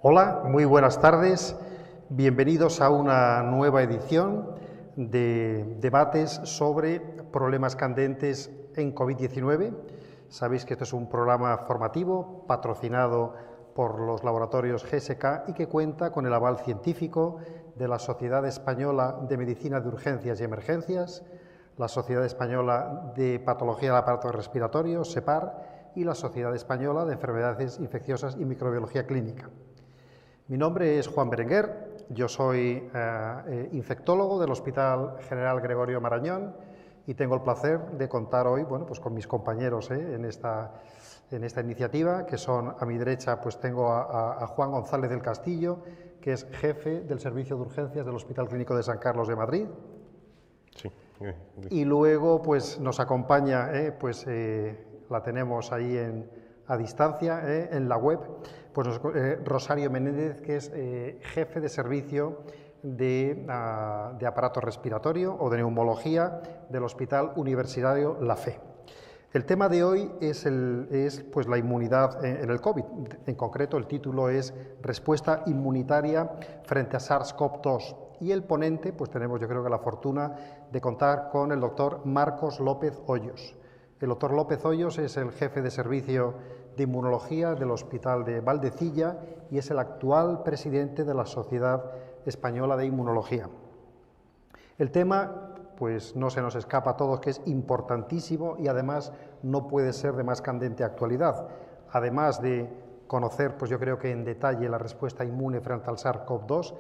Hola, muy buenas tardes. Bienvenidos a una nueva edición de debates sobre problemas candentes en COVID-19. Sabéis que esto es un programa formativo patrocinado por los laboratorios GSK y que cuenta con el aval científico de la Sociedad Española de Medicina de Urgencias y Emergencias, la Sociedad Española de Patología del Aparato Respiratorio, SEPAR, y la Sociedad Española de Enfermedades Infecciosas y Microbiología Clínica. Mi nombre es Juan Berenguer, yo soy infectólogo del Hospital General Gregorio Marañón y tengo el placer de contar hoy pues con mis compañeros en esta iniciativa, que son a mi derecha, pues tengo a Juan González del Castillo, que es jefe del Servicio de Urgencias del Hospital Clínico de San Carlos de Madrid. Sí. Y luego pues nos acompaña, la tenemos ahí a distancia en la web, pues Rosario Menéndez, que es jefe de servicio de aparato respiratorio o de neumología del Hospital Universitario La Fe. El tema de hoy es la inmunidad en el COVID. En concreto, el título es Respuesta inmunitaria frente a SARS-CoV-2. Y el ponente, pues tenemos yo creo que la fortuna de contar con el doctor Marcos López Hoyos. El doctor López Hoyos es el jefe de servicio de inmunología del Hospital de Valdecilla y es el actual presidente de la Sociedad Española de Inmunología. El tema, pues no se nos escapa a todos, que es importantísimo y además no puede ser de más candente actualidad. Además de conocer, pues yo creo que en detalle la respuesta inmune frente al SARS-CoV-2,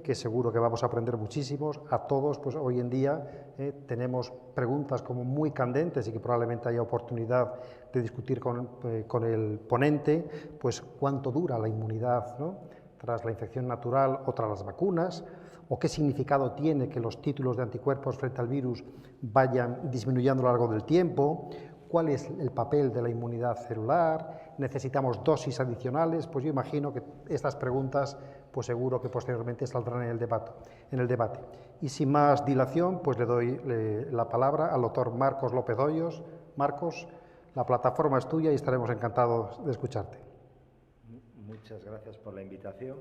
que seguro que vamos a aprender muchísimos, a todos, pues hoy en día tenemos preguntas como muy candentes y que probablemente haya oportunidad de discutir con el ponente, pues cuánto dura la inmunidad, ¿no?, tras la infección natural o tras las vacunas, o qué significado tiene que los títulos de anticuerpos frente al virus vayan disminuyendo a lo largo del tiempo, cuál es el papel de la inmunidad celular, necesitamos dosis adicionales. Pues yo imagino que estas preguntas pues seguro que posteriormente saldrán en el debate. Y sin más dilación, pues le doy la palabra al doctor Marcos López Hoyos. Marcos, la plataforma es tuya y estaremos encantados de escucharte. Muchas gracias por la invitación.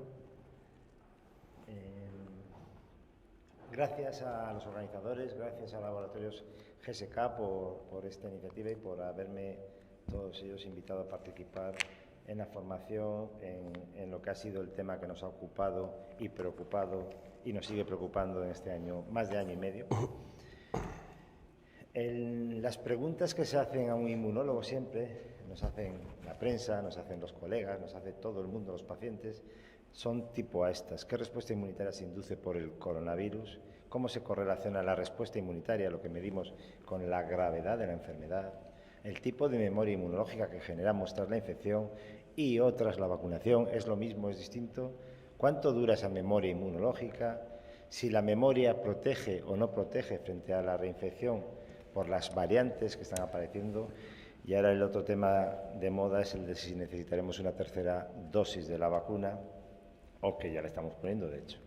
Gracias a los organizadores, gracias a Laboratorios GSK por esta iniciativa y por haberme todos ellos invitado a participar en la formación en lo que ha sido el tema que nos ha ocupado y preocupado y nos sigue preocupando en este año, más de año y medio. Las preguntas que se hacen a un inmunólogo siempre, nos hacen la prensa, nos hacen los colegas, nos hace todo el mundo, los pacientes, son tipo a estas. ¿Qué respuesta inmunitaria se induce por el coronavirus? ¿Cómo se correlaciona la respuesta inmunitaria, lo que medimos, con la gravedad de la enfermedad? El tipo de memoria inmunológica que generamos tras la infección y o tras la vacunación, ¿es lo mismo, es distinto? ¿Cuánto dura esa memoria inmunológica? Si la memoria protege o no protege frente a la reinfección por las variantes que están apareciendo. Y ahora el otro tema de moda es el de si necesitaremos una tercera dosis de la vacuna, o que ya la estamos poniendo, de hecho.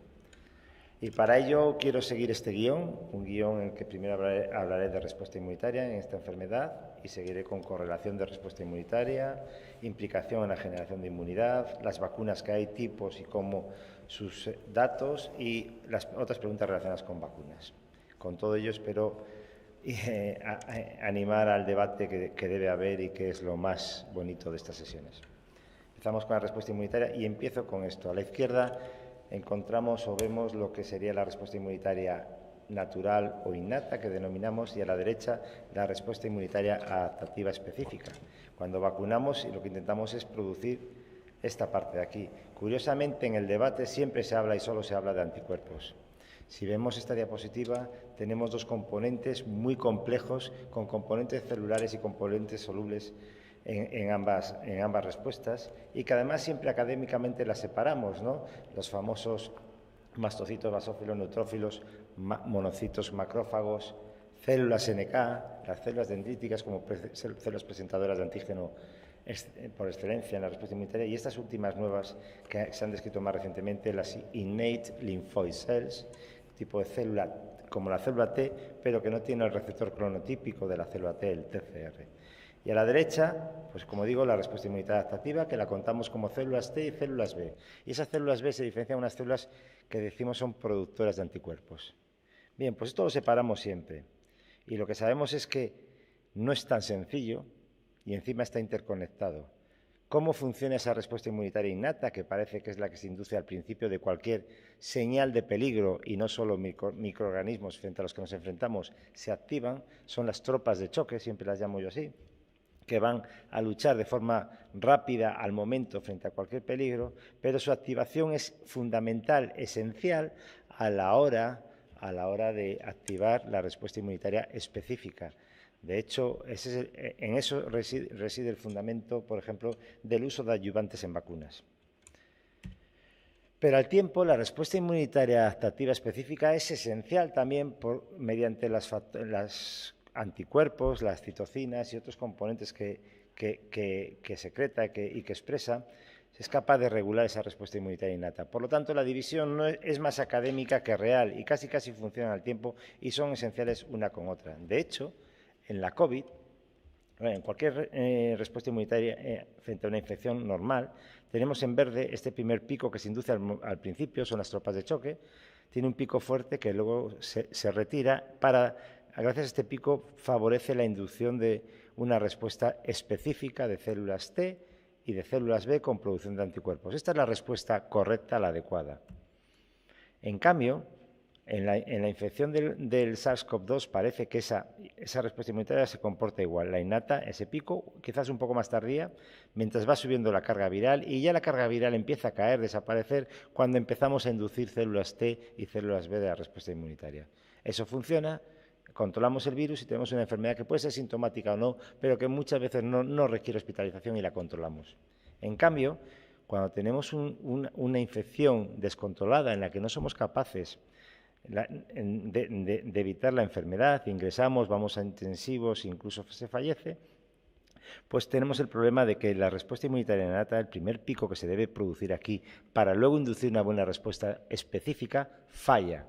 Y para ello quiero seguir este guión, un guión en el que primero hablaré de respuesta inmunitaria en esta enfermedad y seguiré con correlación de respuesta inmunitaria, implicación en la generación de inmunidad, las vacunas que hay, tipos y cómo sus datos y las otras preguntas relacionadas con vacunas. Con todo ello espero animar al debate que debe haber y que es lo más bonito de estas sesiones. Empezamos con la respuesta inmunitaria y empiezo con esto. A la izquierda encontramos o vemos lo que sería la respuesta inmunitaria natural o innata, que denominamos, y a la derecha la respuesta inmunitaria adaptativa específica. Cuando vacunamos, lo que intentamos es producir esta parte de aquí. Curiosamente, en el debate siempre se habla y solo se habla de anticuerpos. Si vemos esta diapositiva, tenemos dos componentes muy complejos, con componentes celulares y componentes solubles en ambas respuestas, y que además siempre académicamente las separamos, ¿no? Los famosos mastocitos, basófilos, neutrófilos, monocitos, macrófagos, células NK, las células dendríticas como células presentadoras de antígeno por excelencia en la respuesta inmunitaria, y estas últimas nuevas que se han descrito más recientemente, las innate lymphoid cells, tipo de célula como la célula T, pero que no tiene el receptor cronotípico de la célula T, el TCR. Y a la derecha pues como digo, la respuesta inmunitaria adaptativa, que la contamos como células T y células B. Y esas células B se diferencian de unas células que decimos son productoras de anticuerpos. Bien, pues esto lo separamos siempre. Y lo que sabemos es que no es tan sencillo y encima está interconectado. ¿Cómo funciona esa respuesta inmunitaria innata, que parece que es la que se induce al principio de cualquier señal de peligro y no solo microorganismos frente a los que nos enfrentamos se activan? Son las tropas de choque, siempre las llamo yo así, que van a luchar de forma rápida al momento frente a cualquier peligro, pero su activación es fundamental, esencial a la hora de activar la respuesta inmunitaria específica. De hecho, en eso reside el fundamento, por ejemplo, del uso de adyuvantes en vacunas. Pero al tiempo, la respuesta inmunitaria adaptativa específica es esencial también mediante las anticuerpos, las citocinas y otros componentes que secreta y que expresa, es capaz de regular esa respuesta inmunitaria innata. Por lo tanto, la división no es más académica que real y casi funcionan al tiempo y son esenciales una con otra. De hecho, en la COVID, en cualquier respuesta inmunitaria frente a una infección normal, tenemos en verde este primer pico que se induce al principio, son las tropas de choque, tiene un pico fuerte que luego se retira gracias a este pico favorece la inducción de una respuesta específica de células T y de células B con producción de anticuerpos. Esta es la respuesta correcta, la adecuada. En cambio, en la infección del SARS-CoV-2 parece que esa respuesta inmunitaria se comporta igual. La innata, ese pico, quizás un poco más tardía, mientras va subiendo la carga viral y ya la carga viral empieza a caer, desaparecer, cuando empezamos a inducir células T y células B de la respuesta inmunitaria. Eso funciona, controlamos el virus y tenemos una enfermedad que puede ser sintomática o no, pero que muchas veces no requiere hospitalización y la controlamos. En cambio, cuando tenemos una infección descontrolada en la que no somos capaces de evitar la enfermedad, ingresamos, vamos a intensivos, incluso se fallece, pues tenemos el problema de que la respuesta inmunitaria innata, el primer pico que se debe producir aquí para luego inducir una buena respuesta específica, falla.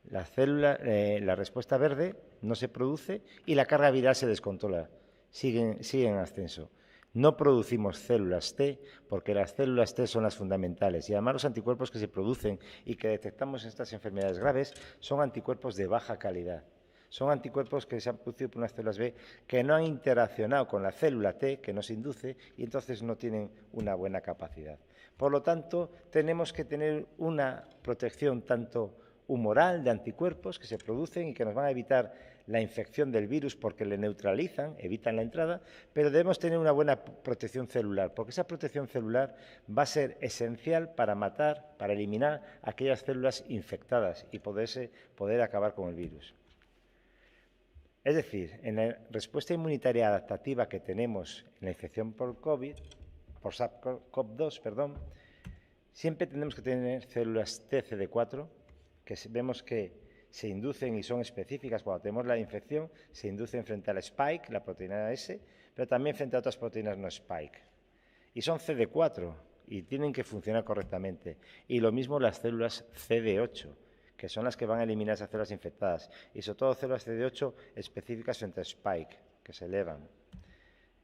La respuesta verde no se produce y la carga viral se descontrola, sigue en ascenso. No producimos células T porque las células T son las fundamentales y además los anticuerpos que se producen y que detectamos en estas enfermedades graves son anticuerpos de baja calidad. Son anticuerpos que se han producido por unas células B que no han interaccionado con la célula T que nos induce y entonces no tienen una buena capacidad. Por lo tanto, tenemos que tener una protección tanto humoral de anticuerpos que se producen y que nos van a evitar la infección del virus porque le neutralizan, evitan la entrada, pero debemos tener una buena protección celular, porque esa protección celular va a ser esencial para matar, para eliminar aquellas células infectadas y poder acabar con el virus. Es decir, en la respuesta inmunitaria adaptativa que tenemos en la infección por SARS-CoV-2, siempre tenemos que tener células T CD4, que vemos que se inducen y son específicas cuando tenemos la infección, se inducen frente al spike, la proteína S, pero también frente a otras proteínas no spike. Y son CD4 y tienen que funcionar correctamente. Y lo mismo las células CD8, que son las que van a eliminar esas células infectadas. Y sobre todo células CD8 específicas frente al spike, que se elevan.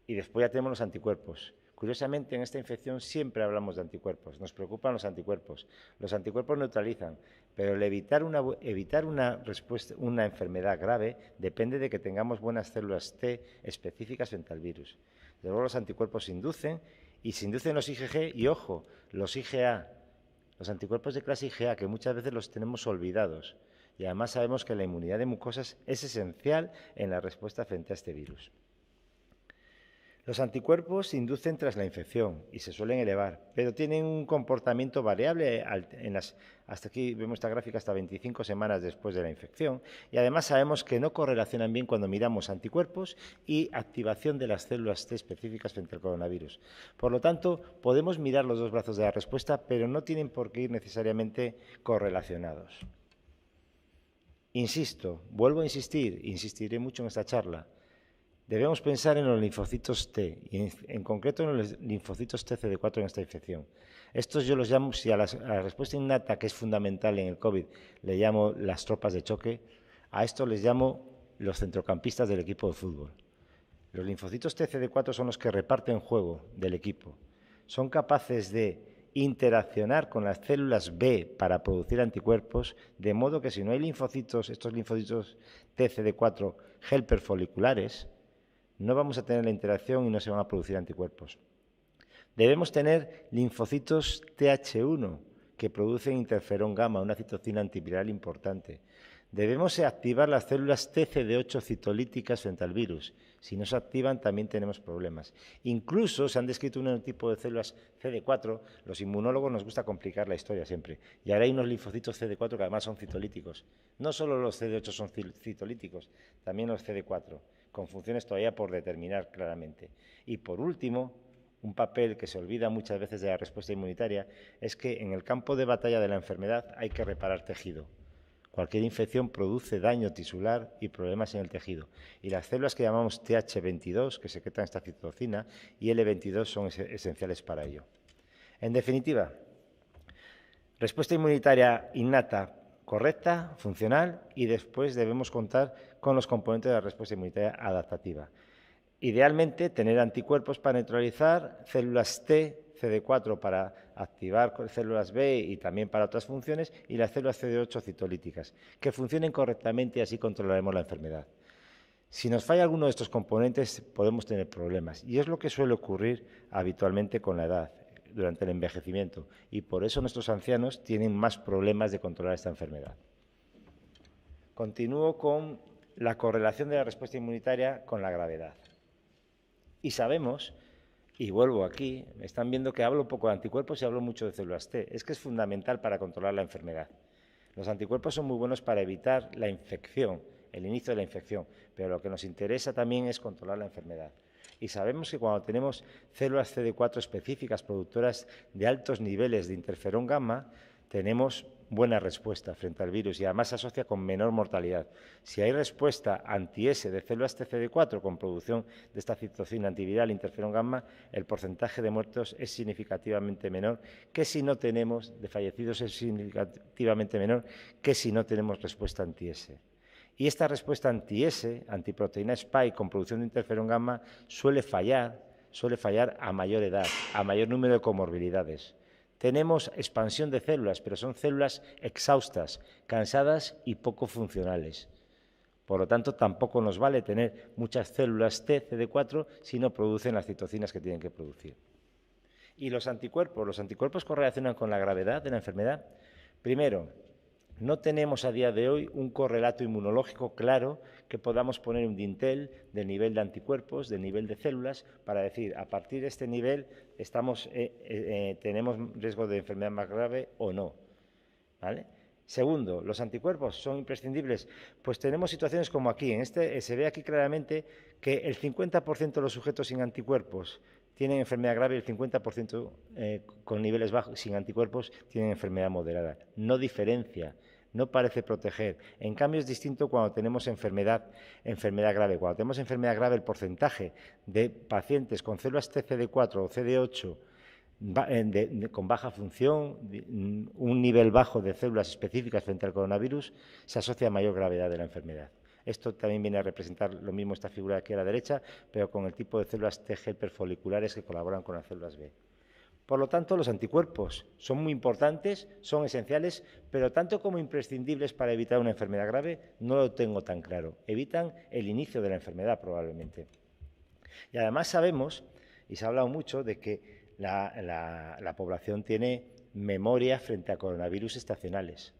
Y después ya tenemos los anticuerpos. Curiosamente, en esta infección siempre hablamos de anticuerpos, nos preocupan los anticuerpos. Los anticuerpos neutralizan, pero el evitar una enfermedad grave depende de que tengamos buenas células T específicas frente al virus. Luego los anticuerpos se inducen y se inducen los IgG y, ojo, los IgA, los anticuerpos de clase IgA, que muchas veces los tenemos olvidados. Y además sabemos que la inmunidad de mucosas es esencial en la respuesta frente a este virus. Los anticuerpos se inducen tras la infección y se suelen elevar, pero tienen un comportamiento variable hasta aquí vemos esta gráfica hasta 25 semanas después de la infección y además sabemos que no correlacionan bien cuando miramos anticuerpos y activación de las células T específicas frente al coronavirus. Por lo tanto, podemos mirar los dos brazos de la respuesta, pero no tienen por qué ir necesariamente correlacionados. Insisto, vuelvo a insistiré mucho en esta charla. Debemos pensar en los linfocitos T, y en concreto en los linfocitos TCD4 en esta infección. Estos yo los llamo, si a la respuesta innata, que es fundamental en el COVID, le llamo las tropas de choque, a esto les llamo los centrocampistas del equipo de fútbol. Los linfocitos TCD4 son los que reparten juego del equipo. Son capaces de interaccionar con las células B para producir anticuerpos, de modo que si no hay linfocitos, estos linfocitos TCD4 helper foliculares, no vamos a tener la interacción y no se van a producir anticuerpos. Debemos tener linfocitos TH1 que producen interferón gamma, una citocina antiviral importante. Debemos activar las células TCD8 citolíticas frente al virus. Si no se activan, también tenemos problemas. Incluso se han descrito un tipo de células CD4. Los inmunólogos nos gusta complicar la historia siempre. Y ahora hay unos linfocitos CD4 que además son citolíticos. No solo los CD8 son citolíticos, también los CD4, con funciones todavía por determinar claramente. Y por último, un papel que se olvida muchas veces de la respuesta inmunitaria es que en el campo de batalla de la enfermedad hay que reparar tejido. Cualquier infección produce daño tisular y problemas en el tejido. Y las células que llamamos TH22, que secretan esta citocina, y L22 son esenciales para ello. En definitiva, respuesta inmunitaria innata correcta, funcional, y después debemos contar con los componentes de la respuesta inmunitaria adaptativa. Idealmente, tener anticuerpos para neutralizar, células T, CD4 para activar células B y también para otras funciones, y las células CD8 citolíticas, que funcionen correctamente y así controlaremos la enfermedad. Si nos falla alguno de estos componentes, podemos tener problemas, y es lo que suele ocurrir habitualmente con la edad, durante el envejecimiento, y por eso nuestros ancianos tienen más problemas de controlar esta enfermedad. Continúo con la correlación de la respuesta inmunitaria con la gravedad. Y sabemos, y vuelvo aquí, están viendo que hablo poco de anticuerpos y hablo mucho de células T. Es que es fundamental para controlar la enfermedad. Los anticuerpos son muy buenos para evitar la infección, el inicio de la infección, pero lo que nos interesa también es controlar la enfermedad. Y sabemos que cuando tenemos células CD4 específicas productoras de altos niveles de interferón gamma, tenemos buena respuesta frente al virus y además se asocia con menor mortalidad. Si hay respuesta anti-S de células TCD4 con producción de esta citocina antiviral interferón gamma, el porcentaje de muertos es significativamente menor que si no tenemos, de fallecidos es significativamente menor que si no tenemos respuesta anti-S. Y esta respuesta anti-S, antiproteína Spike con producción de interferón gamma, suele fallar a mayor edad, a mayor número de comorbilidades. Tenemos expansión de células, pero son células exhaustas, cansadas y poco funcionales. Por lo tanto, tampoco nos vale tener muchas células T, CD4, si no producen las citocinas que tienen que producir. ¿Y los anticuerpos correlacionan con la gravedad de la enfermedad? Primero, no tenemos a día de hoy un correlato inmunológico claro que podamos poner un dintel del nivel de anticuerpos, del nivel de células, para decir, a partir de este nivel tenemos riesgo de enfermedad más grave o no. ¿Vale? Segundo, ¿los anticuerpos son imprescindibles? Pues tenemos situaciones como aquí. Se ve aquí claramente que el 50% de los sujetos sin anticuerpos tienen enfermedad grave y el 50% con niveles bajos sin anticuerpos tienen enfermedad moderada. No diferencia, no parece proteger. En cambio, es distinto cuando tenemos enfermedad grave. Cuando tenemos enfermedad grave, el porcentaje de pacientes con células TCD4 o CD8 con baja función, un nivel bajo de células específicas frente al coronavirus, se asocia a mayor gravedad de la enfermedad. Esto también viene a representar lo mismo esta figura aquí a la derecha, pero con el tipo de células T helper foliculares que colaboran con las células B. Por lo tanto, los anticuerpos son muy importantes, son esenciales, pero tanto como imprescindibles para evitar una enfermedad grave, no lo tengo tan claro. Evitan el inicio de la enfermedad probablemente. Y además sabemos, y se ha hablado mucho, de que la población tiene memoria frente a coronavirus estacionales.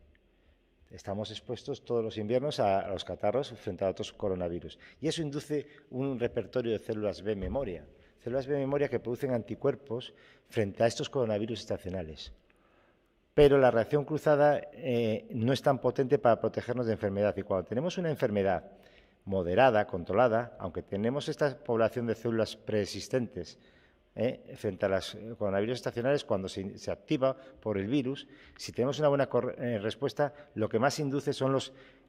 Estamos expuestos todos los inviernos a los catarros frente a otros coronavirus. Y eso induce un repertorio de células B memoria. Células B memoria que producen anticuerpos frente a estos coronavirus estacionales. Pero la reacción cruzada no es tan potente para protegernos de enfermedad. Y cuando tenemos una enfermedad moderada, controlada, aunque tenemos esta población de células preexistentes frente a los coronavirus estacionales, cuando se activa por el virus, si tenemos una buena respuesta, lo que más induce son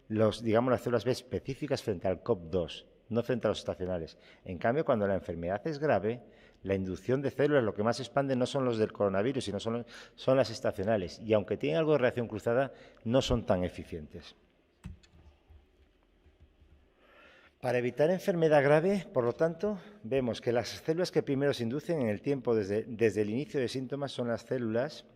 las células B específicas frente al COP2, no frente a los estacionales. En cambio, cuando la enfermedad es grave, la inducción de células, lo que más expande no son los del coronavirus, sino son las estacionales. Y aunque tienen algo de reacción cruzada, no son tan eficientes. Para evitar enfermedad grave, por lo tanto, vemos que las células que primero se inducen en el tiempo desde el inicio de síntomas son las células,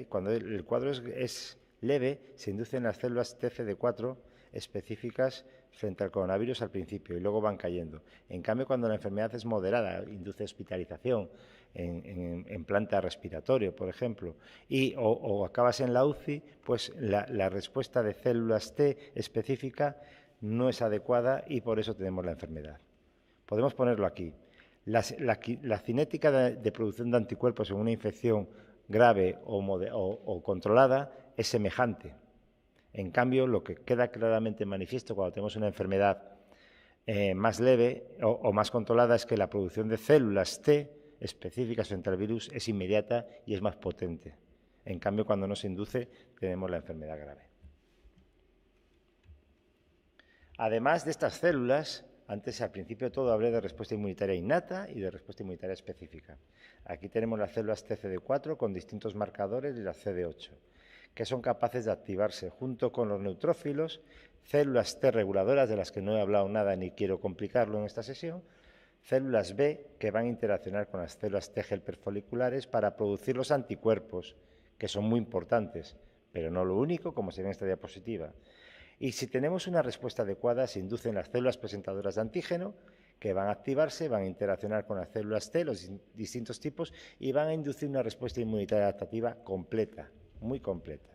cuando el cuadro es leve, se inducen las células TCD4 específicas frente al coronavirus al principio y luego van cayendo. En cambio, cuando la enfermedad es moderada, induce hospitalización en planta respiratorio, por ejemplo, o acabas en la UCI, pues la respuesta de células T específica no es adecuada y por eso tenemos la enfermedad. Podemos ponerlo aquí. La cinética de producción de anticuerpos en una infección grave o controlada es semejante. En cambio, lo que queda claramente manifiesto cuando tenemos una enfermedad más leve o más controlada es que la producción de células T específicas frente al virus es inmediata y es más potente. En cambio, cuando no se induce, tenemos la enfermedad grave. Además de estas células, antes al principio de todo hablé de respuesta inmunitaria innata y de respuesta inmunitaria específica. Aquí tenemos las células TCD4 con distintos marcadores y las CD8, que son capaces de activarse junto con los neutrófilos, células T reguladoras de las que no he hablado nada ni quiero complicarlo en esta sesión, células B que van a interaccionar con las células T helper foliculares para producir los anticuerpos, que son muy importantes, pero no lo único, como se ve en esta diapositiva. Y si tenemos una respuesta adecuada, se inducen las células presentadoras de antígeno, que van a activarse, van a interaccionar con las células T, los distintos tipos, y van a inducir una respuesta inmunitaria adaptativa completa, muy completa.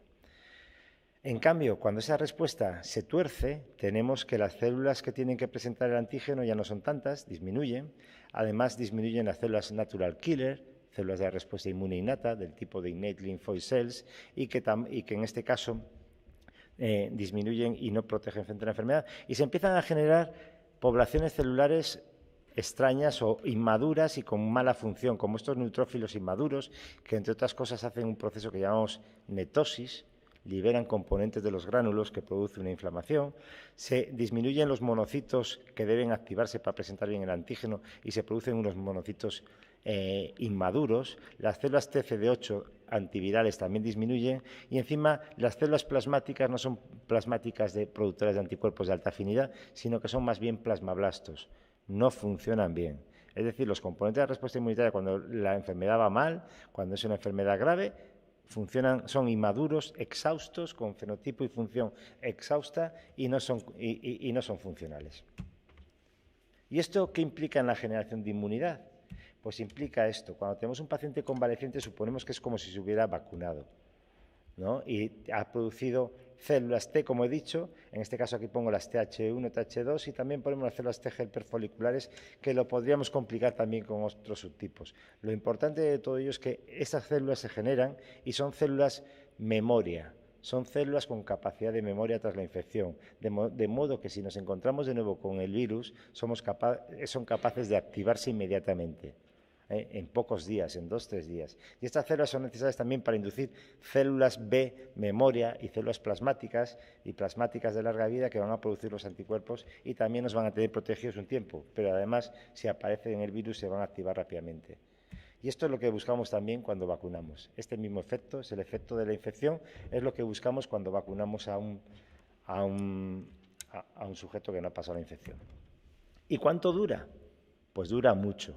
En cambio, cuando esa respuesta se tuerce, tenemos que las células que tienen que presentar el antígeno ya no son tantas, disminuyen. Además, disminuyen las células natural killer, células de respuesta inmune innata, del tipo de innate lymphoid cells, y que en este caso disminuyen y no protegen frente a la enfermedad. Y se empiezan a generar poblaciones celulares extrañas o inmaduras y con mala función, como estos neutrófilos inmaduros, que entre otras cosas hacen un proceso que llamamos netosis, liberan componentes de los gránulos que produce una inflamación, se disminuyen los monocitos que deben activarse para presentar bien el antígeno y se producen unos monocitos inmaduros, las células TCD8 antivirales también disminuyen y encima las células plasmáticas no son plasmáticas de productoras de anticuerpos de alta afinidad, sino que son más bien plasmablastos, no funcionan bien. Es decir, los componentes de la respuesta inmunitaria cuando la enfermedad va mal, cuando es una enfermedad grave, son inmaduros, exhaustos, con fenotipo y función exhausta y no son funcionales. ¿Y esto qué implica en la generación de inmunidad? Pues implica esto. Cuando tenemos un paciente convaleciente suponemos que es como si se hubiera vacunado, ¿no? Y ha producido células T, como he dicho, en este caso aquí pongo las TH1, TH2 y también ponemos las células T helper foliculares, que lo podríamos complicar también con otros subtipos. Lo importante de todo ello es que estas células se generan y son células memoria, son células con capacidad de memoria tras la infección, de modo que si nos encontramos de nuevo con el virus, son capaces de activarse inmediatamente. En pocos días, en 2-3 días. Y estas células son necesarias también para inducir células B, memoria y células plasmáticas de larga vida que van a producir los anticuerpos y también nos van a tener protegidos un tiempo, pero además si aparece en el virus se van a activar rápidamente. Y esto es lo que buscamos también cuando vacunamos. Este mismo efecto es el efecto de la infección, es lo que buscamos cuando vacunamos a un sujeto que no ha pasado la infección. ¿Y cuánto dura? Pues dura mucho.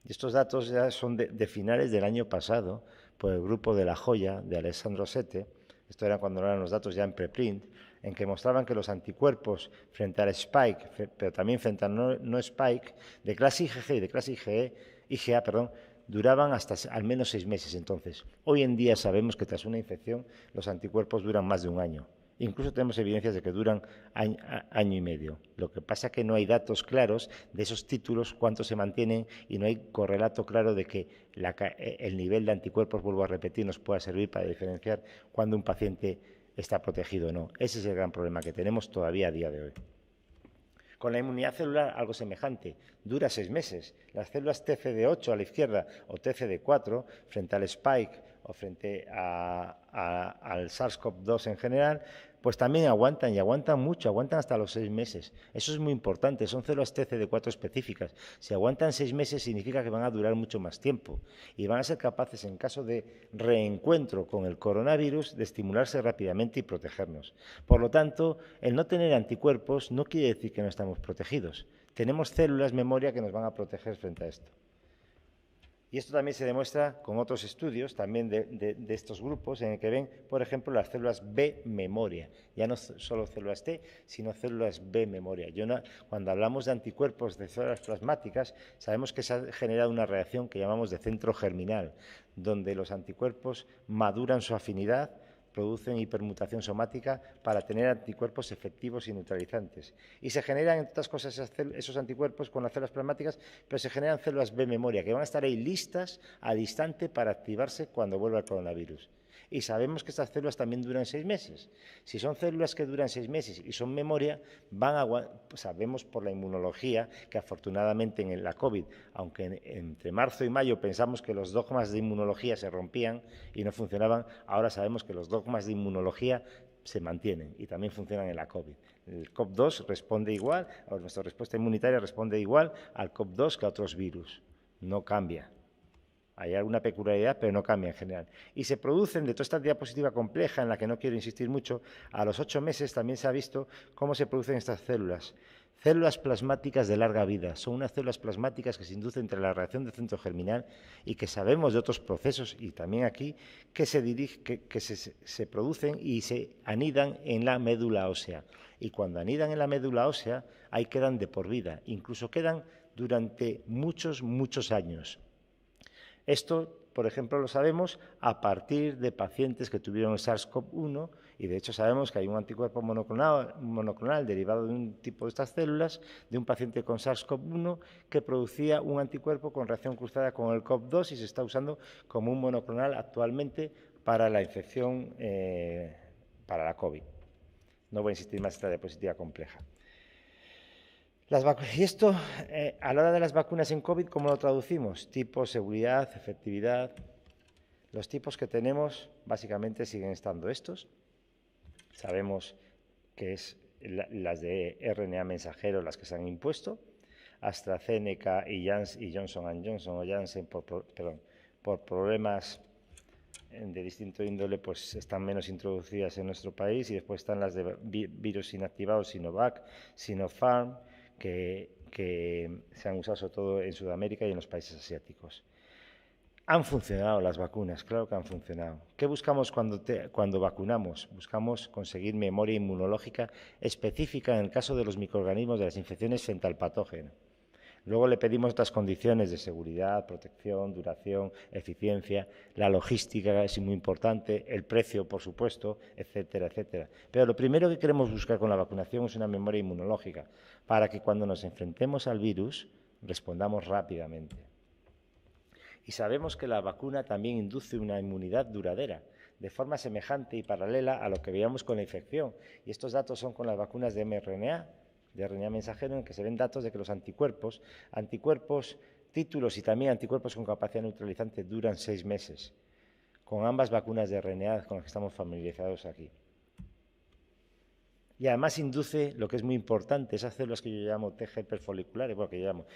Y estos datos ya son de finales del año pasado, por el grupo de La Joya, de Alessandro Sette. Esto era cuando eran los datos ya en preprint, en que mostraban que los anticuerpos frente al spike, pero también frente al no spike, de clase IgG y de clase IgA, duraban hasta al menos 6 meses. Entonces, hoy en día sabemos que tras una infección los anticuerpos duran más de un año. Incluso tenemos evidencias de que duran año y medio. Lo que pasa es que no hay datos claros de esos títulos, cuánto se mantienen, y no hay correlato claro de que el nivel de anticuerpos, vuelvo a repetir, nos pueda servir para diferenciar cuándo un paciente está protegido o no. Ese es el gran problema que tenemos todavía a día de hoy. Con la inmunidad celular algo semejante, dura 6 meses. Las células TCD8 a la izquierda o TCD4 frente al spike o frente al SARS-CoV-2 en general, pues también aguantan y aguantan mucho, aguantan hasta los 6 meses. Eso es muy importante, son células TCD4 específicas. Si aguantan 6 meses significa que van a durar mucho más tiempo y van a ser capaces, en caso de reencuentro con el coronavirus, de estimularse rápidamente y protegernos. Por lo tanto, el no tener anticuerpos no quiere decir que no estamos protegidos. Tenemos células memoria que nos van a proteger frente a esto. Y esto también se demuestra con otros estudios también de estos grupos en el que ven, por ejemplo, las células B memoria. Ya no solo células T, sino células B memoria. Cuando hablamos de anticuerpos de células plasmáticas, sabemos que se ha generado una reacción que llamamos de centro germinal, donde los anticuerpos maduran su afinidad, producen hipermutación somática para tener anticuerpos efectivos y neutralizantes. Y se generan, entre otras cosas, esos anticuerpos con las células plasmáticas, pero se generan células B memoria, que van a estar ahí listas al instante para activarse cuando vuelva el coronavirus. Y sabemos que estas células también duran 6 meses. Si son células que duran 6 meses y son memoria, sabemos por la inmunología que afortunadamente en la COVID, aunque entre marzo y mayo pensamos que los dogmas de inmunología se rompían y no funcionaban, ahora sabemos que los dogmas de inmunología se mantienen y también funcionan en la COVID. El COV-2 responde igual, o nuestra respuesta inmunitaria responde igual al COV-2 que a otros virus. No cambia. Hay alguna peculiaridad, pero no cambia en general. Y se producen, de toda esta diapositiva compleja, en la que no quiero insistir mucho, a los 8 meses también se ha visto cómo se producen estas células. Células plasmáticas de larga vida. Son unas células plasmáticas que se inducen entre la reacción del centro germinal y que sabemos de otros procesos, y también aquí, que se producen y se anidan en la médula ósea. Y cuando anidan en la médula ósea, ahí quedan de por vida. Incluso quedan durante muchos, muchos años. Esto, por ejemplo, lo sabemos a partir de pacientes que tuvieron el SARS-CoV-1 y de hecho sabemos que hay un anticuerpo monoclonal derivado de un tipo de estas células de un paciente con SARS-CoV-1 que producía un anticuerpo con reacción cruzada con el CoV-2 y se está usando como un monoclonal actualmente para la infección, para la COVID. No voy a insistir más en esta diapositiva compleja. Y esto, a la hora de las vacunas en COVID, ¿cómo lo traducimos? Tipo, seguridad, efectividad. Los tipos que tenemos básicamente siguen estando estos. Sabemos que es las de RNA mensajero las que se han impuesto. AstraZeneca y Johnson & Johnson o Janssen por problemas de distinto índole, pues están menos introducidas en nuestro país, y después están las de virus inactivados, Sinovac, Sinopharm, que se han usado sobre todo en Sudamérica y en los países asiáticos. Han funcionado las vacunas, claro que han funcionado. ¿Qué buscamos cuando vacunamos? Buscamos conseguir memoria inmunológica específica en el caso de los microorganismos de las infecciones frente al patógeno. Luego le pedimos otras condiciones de seguridad, protección, duración, eficiencia, la logística es muy importante, el precio, por supuesto, etcétera, etcétera. Pero lo primero que queremos buscar con la vacunación es una memoria inmunológica, para que cuando nos enfrentemos al virus respondamos rápidamente. Y sabemos que la vacuna también induce una inmunidad duradera, de forma semejante y paralela a lo que veíamos con la infección. Y estos datos son con las vacunas de mRNA, de RNA mensajero, en que se ven datos de que los anticuerpos, títulos y también anticuerpos con capacidad neutralizante duran 6 meses, con ambas vacunas de RNA con las que estamos familiarizados aquí. Y además induce lo que es muy importante, esas células que yo llamo T helper foliculares, bueno,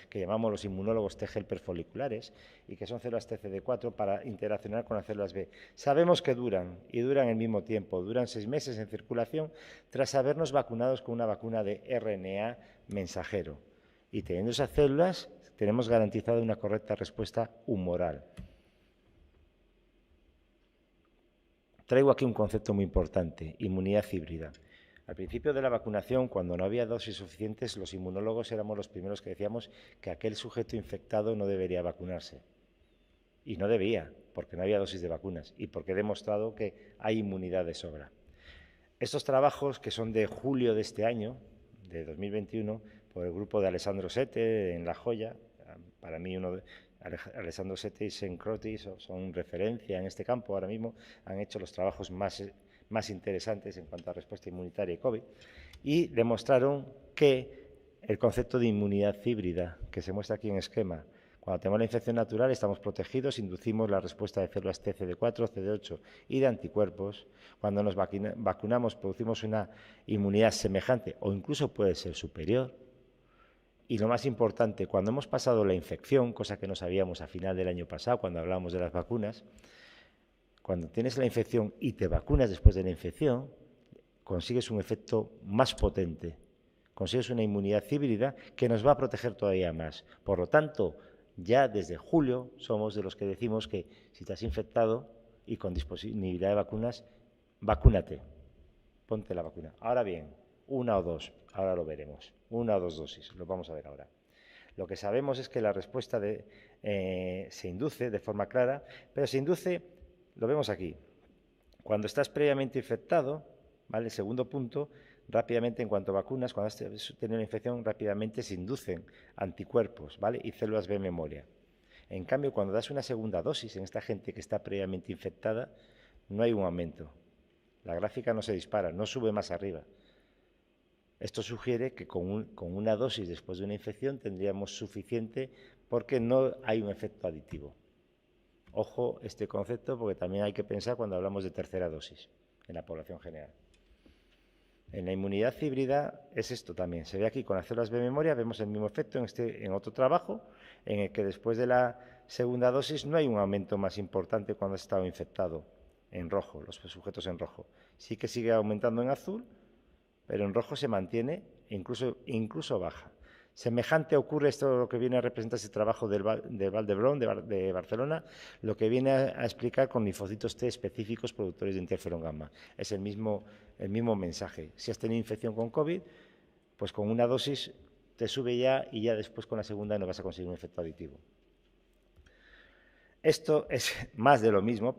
que llamamos los inmunólogos T helper foliculares, y que son células TCD4 para interaccionar con las células B. Sabemos que duran, y duran el mismo tiempo, duran 6 meses en circulación tras habernos vacunados con una vacuna de RNA mensajero. Y teniendo esas células, tenemos garantizada una correcta respuesta humoral. Traigo aquí un concepto muy importante, inmunidad híbrida. Al principio de la vacunación, cuando no había dosis suficientes, los inmunólogos éramos los primeros que decíamos que aquel sujeto infectado no debería vacunarse. Y no debía, porque no había dosis de vacunas y porque he demostrado que hay inmunidad de sobra. Estos trabajos, que son de julio de este año, de 2021, por el grupo de Alessandro Sette en La Joya, para mí Alessandro Sette y Sean Crotty son referencia en este campo ahora mismo, han hecho los trabajos más interesantes en cuanto a respuesta inmunitaria y COVID, y demostraron que el concepto de inmunidad híbrida, que se muestra aquí en esquema, Cuando tenemos la infección natural estamos protegidos, inducimos la respuesta de células T, CD4, CD8 y de anticuerpos. Cuando nos vacunamos producimos una inmunidad semejante o incluso puede ser superior. Y lo más importante, cuando hemos pasado la infección, cosa que no sabíamos a final del año pasado cuando hablábamos de las vacunas, cuando tienes la infección y te vacunas después de la infección, consigues un efecto más potente, consigues una inmunidad híbrida que nos va a proteger todavía más. Por lo tanto, ya desde julio somos de los que decimos que si te has infectado y con disponibilidad de vacunas, vacúnate, ponte la vacuna. Ahora bien, una o dos, ahora lo veremos, una o dos dosis, lo vamos a ver ahora. Lo que sabemos es que la respuesta se induce de forma clara, pero se induce, lo vemos aquí, cuando estás previamente infectado, ¿vale? Segundo punto, rápidamente en cuanto a vacunas, cuando has tenido una infección, rápidamente se inducen anticuerpos, ¿vale? Y células B memoria. En cambio, cuando das una segunda dosis en esta gente que está previamente infectada, no hay un aumento. La gráfica no se dispara, no sube más arriba. Esto sugiere que con una dosis después de una infección tendríamos suficiente porque no hay un efecto aditivo. Ojo este concepto porque también hay que pensar cuando hablamos de tercera dosis en la población general. En la inmunidad híbrida es esto también. Se ve aquí con las células B memoria, vemos el mismo efecto en otro trabajo, en el que después de la segunda dosis no hay un aumento más importante cuando has estado infectado en rojo, los sujetos en rojo. Sí que sigue aumentando en azul, pero en rojo se mantiene e incluso baja. Semejante ocurre esto lo que viene a representar ese trabajo de Vall d'Hebron, de Barcelona, lo que viene a explicar con linfocitos T específicos productores de interferón gamma. Es el mismo mensaje. Si has tenido infección con COVID, pues con una dosis te sube ya y ya después con la segunda no vas a conseguir un efecto aditivo. Esto es más de lo mismo,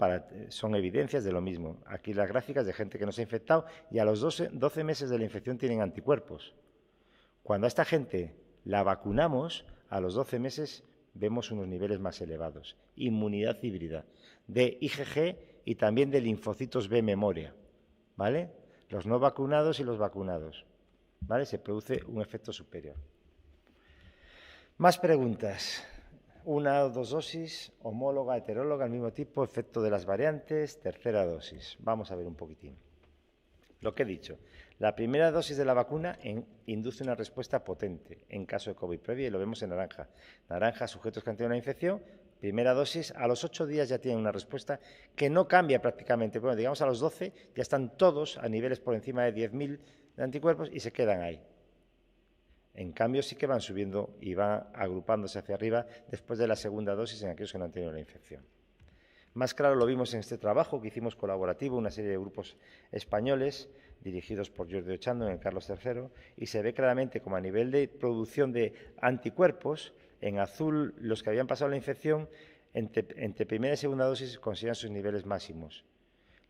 son evidencias de lo mismo. Aquí las gráficas de gente que no se ha infectado y a los 12 meses de la infección tienen anticuerpos. Cuando a esta gente la vacunamos, a los 12 meses vemos unos niveles más elevados. Inmunidad híbrida de IgG y también de linfocitos B memoria, ¿vale? Los no vacunados y los vacunados, ¿vale? Se produce un efecto superior. Más preguntas. Una o dos dosis, homóloga, heteróloga, al mismo tipo, efecto de las variantes, tercera dosis. Vamos a ver un poquitín. Lo que he dicho, la primera dosis de la vacuna induce una respuesta potente en caso de COVID previo y lo vemos en naranja. Naranja, sujetos que han tenido una infección, primera dosis, a los 8 días ya tienen una respuesta que no cambia prácticamente. Bueno, digamos a los 12 ya están todos a niveles por encima de 10.000 de anticuerpos y se quedan ahí. En cambio, sí que van subiendo y van agrupándose hacia arriba después de la segunda dosis en aquellos que no han tenido la infección. Más claro lo vimos en este trabajo que hicimos colaborativo, una serie de grupos españoles dirigidos por Giorgio Chando en el Carlos III, y se ve claramente como a nivel de producción de anticuerpos, en azul los que habían pasado la infección, entre primera y segunda dosis consideran sus niveles máximos.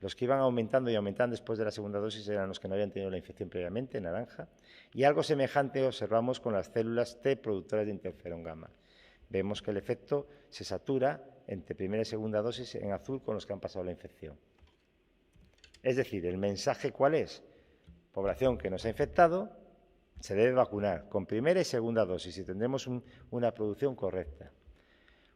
Los que iban aumentando y aumentando después de la segunda dosis eran los que no habían tenido la infección previamente, en naranja, y algo semejante observamos con las células T productoras de interferón gamma. Vemos que el efecto se satura entre primera y segunda dosis en azul con los que han pasado la infección. Es decir, ¿el mensaje cuál es? Población que nos ha infectado se debe vacunar con primera y segunda dosis y tendremos una producción correcta.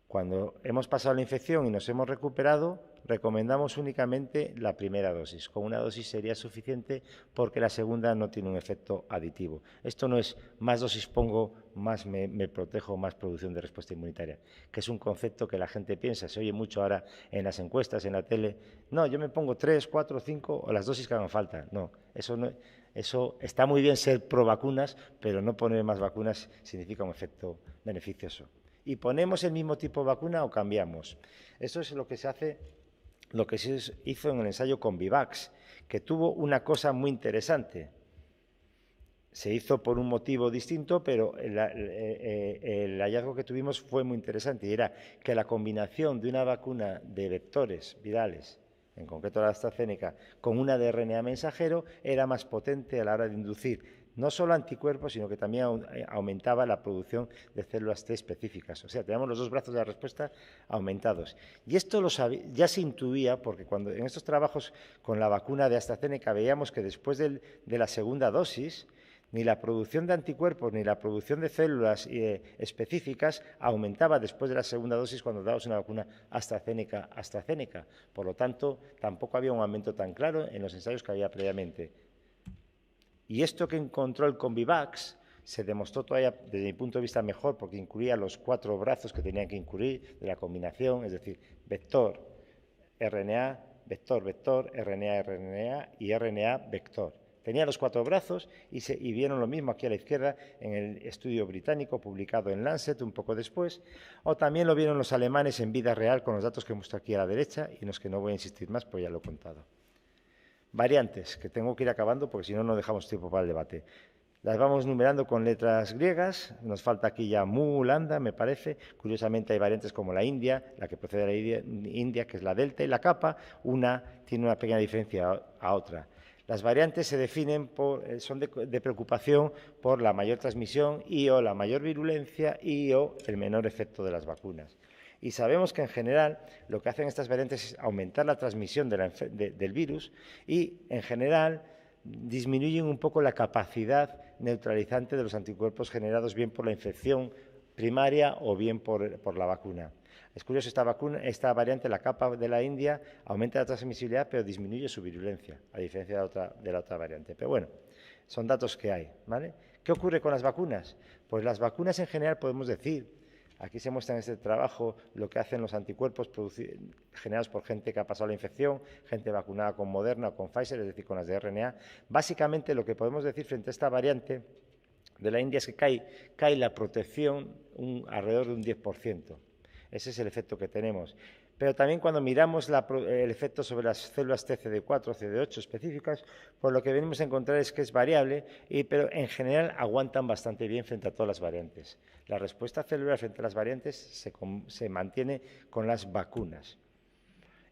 Cuando hemos pasado la infección y nos hemos recuperado, recomendamos únicamente la primera dosis. Con una dosis sería suficiente porque la segunda no tiene un efecto aditivo. Esto no es más dosis pongo, más me protejo, más producción de respuesta inmunitaria, que es un concepto que la gente piensa, se oye mucho ahora en las encuestas, en la tele. No, yo me pongo 3, 4, 5 o las dosis que hagan falta. No, eso está muy bien ser pro vacunas, pero no poner más vacunas significa un efecto beneficioso. ¿Y ponemos el mismo tipo de vacuna o cambiamos? Eso es lo que se hace, lo que se hizo en el ensayo con Vivax, que tuvo una cosa muy interesante. Se hizo por un motivo distinto, pero el hallazgo que tuvimos fue muy interesante y era que la combinación de una vacuna de vectores virales, en concreto la AstraZeneca, con una de RNA mensajero, era más potente a la hora de inducir no solo anticuerpos, sino que también aumentaba la producción de células T específicas. O sea, tenemos los dos brazos de la respuesta aumentados. Y esto ya se intuía, porque cuando en estos trabajos con la vacuna de AstraZeneca veíamos que después de la segunda dosis ni la producción de anticuerpos ni la producción de células específicas aumentaba después de la segunda dosis cuando dabas una vacuna AstraZeneca. Por lo tanto, tampoco había un aumento tan claro en los ensayos que había previamente. Y esto que encontró el Convivax se demostró todavía, desde mi punto de vista, mejor porque incluía los 4 brazos que tenían que incluir de la combinación, es decir, vector, RNA, vector, RNA y RNA, vector. Tenía los 4 brazos y vieron lo mismo aquí a la izquierda en el estudio británico publicado en Lancet un poco después, o también lo vieron los alemanes en vida real con los datos que muestro aquí a la derecha y en los que no voy a insistir más, pues ya lo he contado. Variantes, que tengo que ir acabando porque si no, no dejamos tiempo para el debate. Las vamos numerando con letras griegas, nos falta aquí ya mu, lambda, me parece. Curiosamente hay variantes como la India, la que procede de la India, que es la delta, y la kappa, una tiene una pequeña diferencia a otra. Las variantes se definen son de preocupación por la mayor transmisión y o la mayor virulencia y o el menor efecto de las vacunas. Y sabemos que en general lo que hacen estas variantes es aumentar la transmisión del virus y en general disminuyen un poco la capacidad neutralizante de los anticuerpos generados bien por la infección primaria o bien por la vacuna. Es curioso, esta variante, la kappa de la India, aumenta la transmisibilidad pero disminuye su virulencia, a diferencia de la otra variante. Pero bueno, son datos que hay, ¿vale? ¿Qué ocurre con las vacunas? Pues las vacunas en general podemos decir, aquí se muestra en este trabajo lo que hacen los anticuerpos generados por gente que ha pasado la infección, gente vacunada con Moderna o con Pfizer, es decir, con las de RNA. Básicamente lo que podemos decir frente a esta variante de la India es que cae la protección alrededor de un 10%. Ese es el efecto que tenemos. Pero también cuando miramos el efecto sobre las células TCD4 o CD8 específicas, pues lo que venimos a encontrar es que es variable, pero en general aguantan bastante bien frente a todas las variantes. La respuesta celular frente a las variantes se mantiene con las vacunas.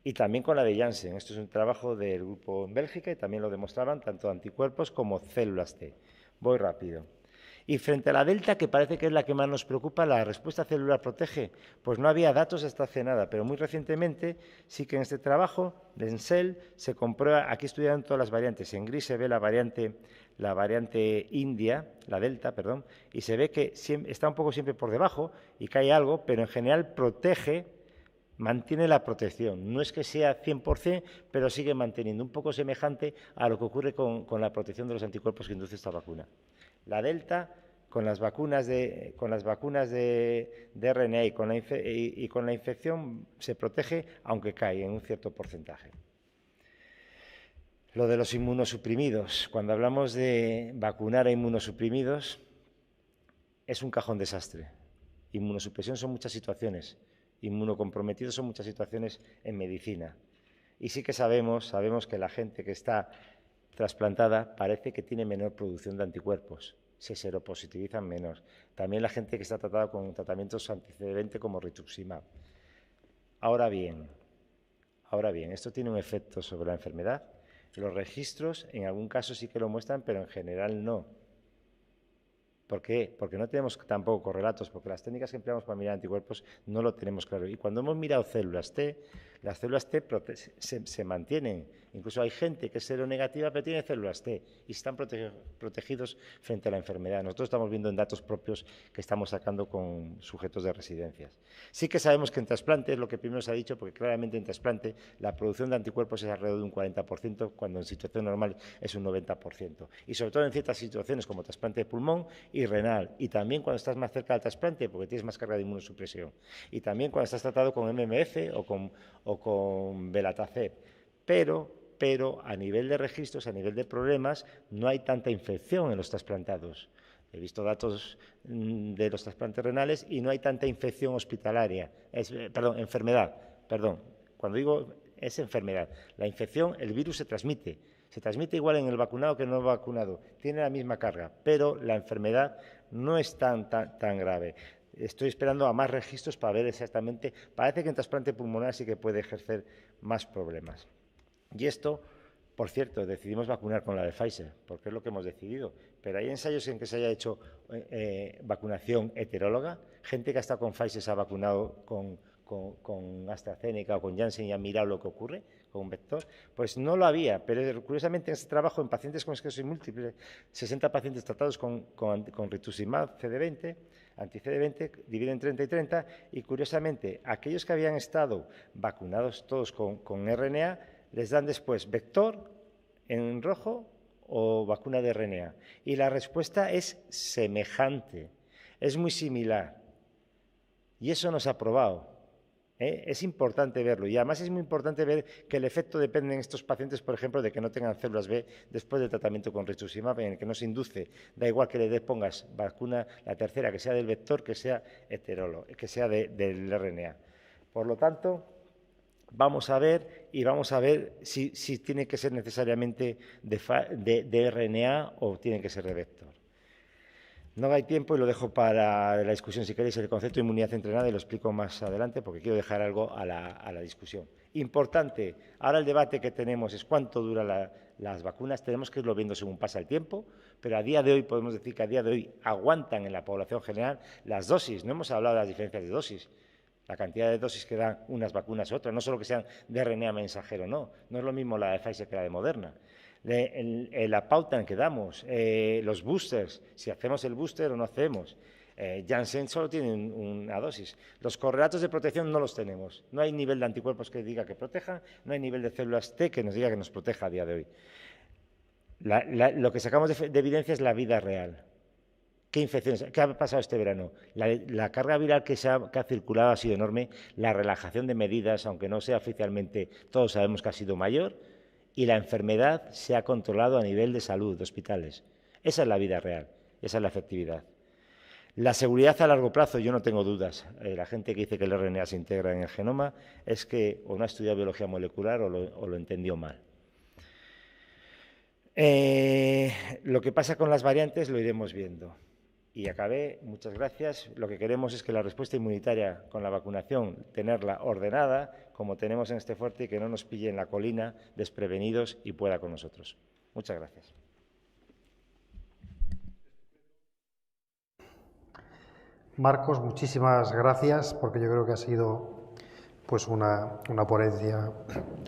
Y también con la de Janssen. Esto es un trabajo del grupo en Bélgica y también lo demostraban tanto anticuerpos como células T. Voy rápido. Y frente a la delta, que parece que es la que más nos preocupa, ¿la respuesta celular protege? Pues no había datos hasta hace nada, pero muy recientemente sí que en este trabajo de Ensel se comprueba, aquí estudiaron todas las variantes, en gris se ve la variante India, la delta, perdón, y se ve que está un poco siempre por debajo y cae algo, pero en general mantiene la protección. No es que sea 100%, pero sigue manteniendo, un poco semejante a lo que ocurre con la protección de los anticuerpos que induce esta vacuna. La delta, con las vacunas de RNA y con la infección, se protege, aunque cae en un cierto porcentaje. Lo de los inmunosuprimidos. Cuando hablamos de vacunar a inmunosuprimidos, es un cajón desastre. Inmunosupresión son muchas situaciones. Inmunocomprometidos son muchas situaciones en medicina. Y sí que sabemos que la gente que está trasplantada parece que tiene menor producción de anticuerpos, se seropositivizan menos. También la gente que está tratada con tratamientos antecedentes como rituximab. Ahora bien, esto tiene un efecto sobre la enfermedad. Los registros en algún caso sí que lo muestran, pero en general no. ¿Por qué? Porque no tenemos tampoco correlatos, porque las técnicas que empleamos para mirar anticuerpos no lo tenemos claro. Y cuando hemos mirado células T, las células T se mantienen. Incluso hay gente que es seronegativa pero tiene células T y están protegidos frente a la enfermedad. Nosotros estamos viendo en datos propios que estamos sacando con sujetos de residencias. Sí que sabemos que en trasplante es lo que primero se ha dicho, porque claramente en trasplante la producción de anticuerpos es alrededor de un 40%, cuando en situación normal es un 90%. Y sobre todo en ciertas situaciones como trasplante de pulmón y renal, y también cuando estás más cerca del trasplante porque tienes más carga de inmunosupresión, y también cuando estás tratado con MMF o con Belataceb, pero a nivel de registros, a nivel de problemas, no hay tanta infección en los trasplantados. He visto datos de los trasplantes renales y no hay tanta infección hospitalaria, enfermedad. Cuando digo es enfermedad, la infección, el virus se transmite igual en el vacunado que en el no vacunado, tiene la misma carga, pero la enfermedad no es tan grave. Estoy esperando a más registros para ver exactamente, parece que en trasplante pulmonar sí que puede ejercer más problemas. Y esto, por cierto, decidimos vacunar con la de Pfizer, porque es lo que hemos decidido, pero hay ensayos en que se haya hecho vacunación heteróloga, gente que ha estado con Pfizer se ha vacunado con con AstraZeneca o con Janssen y han mirado lo que ocurre con un vector? Pues no lo había, pero curiosamente en este trabajo en pacientes con esclerosis múltiple, 60 pacientes tratados con rituximab CD20, anti-CD20, dividen 30 y 30, y curiosamente aquellos que habían estado vacunados todos con RNA, les dan después vector en rojo o vacuna de RNA. Y la respuesta es semejante, es muy similar. Y eso nos ha probado. Es importante verlo. Y además es muy importante ver que el efecto depende en estos pacientes, por ejemplo, de que no tengan células B después del tratamiento con rituximab, en el que no se induce. Da igual que le pongas vacuna, la tercera, que sea del vector, que sea heterólogo, que sea del RNA. Por lo tanto, vamos a ver si tiene que ser necesariamente de RNA o tiene que ser de vector. No hay tiempo y lo dejo para la discusión, si queréis, el concepto de inmunidad entrenada, y lo explico más adelante porque quiero dejar algo a la discusión. Importante, ahora el debate que tenemos es cuánto duran las vacunas. Tenemos que irlo viendo según pasa el tiempo, pero a día de hoy podemos decir que a día de hoy aguantan en la población general las dosis. No hemos hablado de las diferencias de dosis. La cantidad de dosis que dan unas vacunas u otras, no solo que sean de RNA mensajero, no es lo mismo la de Pfizer que la de Moderna. La pauta en que damos, los boosters, si hacemos el booster o no hacemos. Janssen solo tiene una dosis. Los correlatos de protección no los tenemos. No hay nivel de anticuerpos que diga que proteja, no hay nivel de células T que nos diga que nos proteja a día de hoy. Lo que sacamos de evidencia es la vida real. ¿Qué infecciones? ¿Qué ha pasado este verano? La carga viral que ha circulado ha sido enorme, la relajación de medidas, aunque no sea oficialmente, todos sabemos que ha sido mayor, y la enfermedad se ha controlado a nivel de salud, de hospitales. Esa es la vida real, esa es la efectividad. La seguridad a largo plazo, yo no tengo dudas. La gente que dice que el RNA se integra en el genoma es que o no ha estudiado biología molecular o lo entendió mal. Lo que pasa con las variantes lo iremos viendo. Y acabé, muchas gracias. Lo que queremos es que la respuesta inmunitaria con la vacunación, tenerla ordenada, como tenemos en este fuerte, y que no nos pille en la colina desprevenidos y pueda con nosotros. Muchas gracias. Marcos, muchísimas gracias, porque yo creo que ha sido pues una ponencia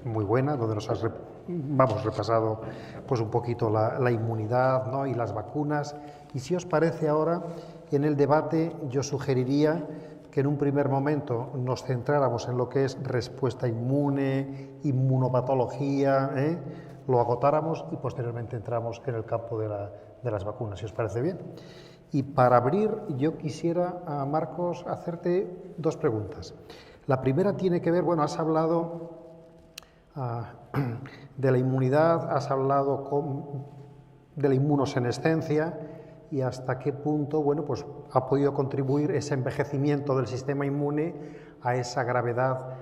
muy buena, donde nos has repasado pues un poquito la inmunidad, ¿no?, y las vacunas. Y si os parece ahora, en el debate yo sugeriría que en un primer momento nos centráramos en lo que es respuesta inmune, inmunopatología, lo agotáramos y posteriormente entramos en el campo de las vacunas, si os parece bien. Y para abrir, yo quisiera, Marcos, hacerte dos preguntas. La primera tiene que ver, bueno, has hablado de la inmunidad, has hablado de la inmunosenescencia y hasta qué punto, bueno, pues ha podido contribuir ese envejecimiento del sistema inmune a esa gravedad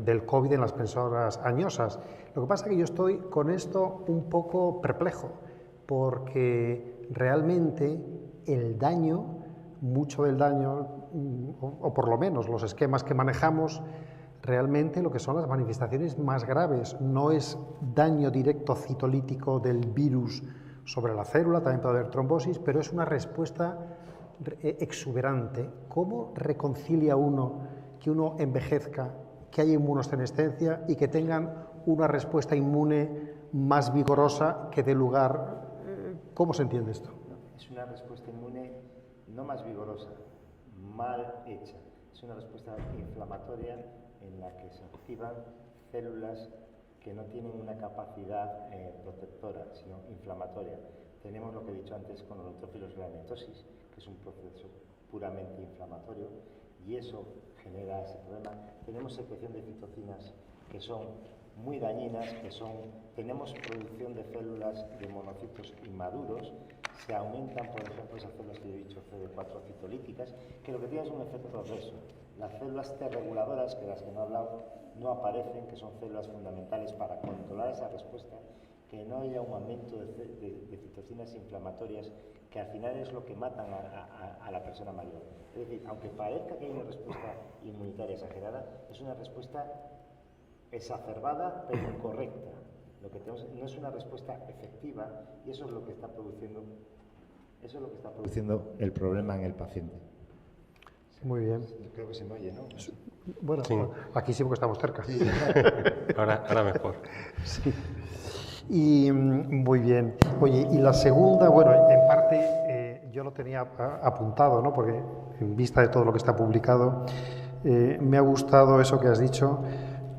del COVID en las personas añosas. Lo que pasa es que yo estoy con esto un poco perplejo, porque realmente el daño, mucho del daño, o por lo menos los esquemas que manejamos, realmente lo que son las manifestaciones más graves no es daño directo citolítico del virus sobre la célula, también puede haber trombosis, pero es una respuesta exuberante. ¿Cómo reconcilia uno que uno envejezca, que haya inmunosenescencia y que tengan una respuesta inmune más vigorosa que dé lugar? ¿Cómo se entiende esto? Es una respuesta inmune no más vigorosa, mal hecha. Es una respuesta inflamatoria en la que se activan células que no tienen una capacidad protectora, sino inflamatoria. Tenemos lo que he dicho antes con los neutrófilos granitosis, que es un proceso puramente inflamatorio, y eso genera ese problema. Tenemos secreción de citocinas que son muy dañinas, tenemos producción de células de monocitos inmaduros, se aumentan, por ejemplo, esas células que he dicho, CD4 citolíticas, que lo que tienen es un efecto adverso. Las células T reguladoras, que las que no he hablado, no aparecen, que son células fundamentales para controlar esa respuesta, que no haya un aumento de citocinas inflamatorias, que al final es lo que matan a la persona mayor. Es decir, aunque parezca que hay una respuesta inmunitaria exagerada, es una respuesta exacerbada pero incorrecta. Lo que tenemos no es una respuesta efectiva, y eso es lo que está produciendo el problema en el paciente. Muy bien. Yo creo que se me oye, ¿no? Bueno, Sí. aquí sí porque estamos cerca. Ahora mejor. Sí. Y muy bien. Oye, y la segunda, bueno, en parte yo lo tenía apuntado, ¿no? Porque en vista de todo lo que está publicado, me ha gustado eso que has dicho,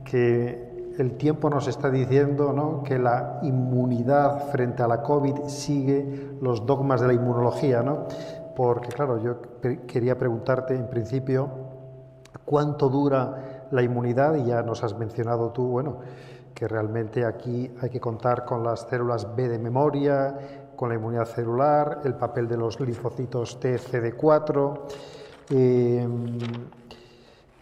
que el tiempo nos está diciendo, ¿no?, que la inmunidad frente a la COVID sigue los dogmas de la inmunología, ¿no? Porque, claro, yo quería preguntarte en principio cuánto dura la inmunidad, y ya nos has mencionado tú, bueno, que realmente aquí hay que contar con las células B de memoria, con la inmunidad celular, el papel de los linfocitos T, CD4.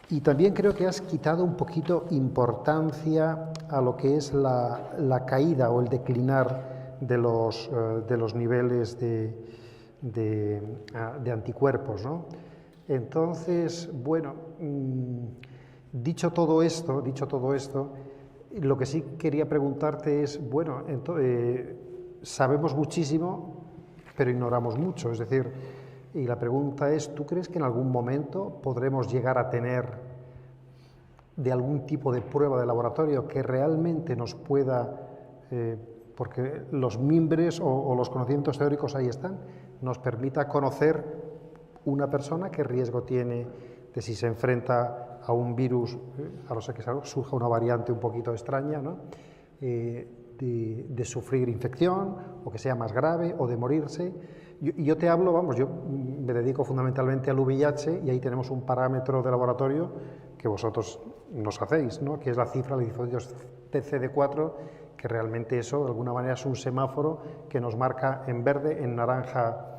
Y también creo que has quitado un poquito importancia a lo que es la caída o el declinar de los niveles de anticuerpos, ¿no? Entonces, bueno, dicho todo esto, lo que sí quería preguntarte es, bueno, sabemos muchísimo, pero ignoramos mucho. Es decir, y la pregunta es, ¿tú crees que en algún momento podremos llegar a tener de algún tipo de prueba de laboratorio que realmente nos pueda, porque los mimbres o los conocimientos teóricos ahí están, nos permita conocer una persona qué riesgo tiene de si se enfrenta a un virus, a no ser que surja una variante un poquito extraña, ¿no?, de sufrir infección o que sea más grave o de morirse? Yo te hablo, vamos, yo me dedico fundamentalmente al VIH y ahí tenemos un parámetro de laboratorio que vosotros nos hacéis, ¿no?, que es la cifra de linfocitos TCD4, que realmente eso de alguna manera es un semáforo que nos marca en verde, en naranja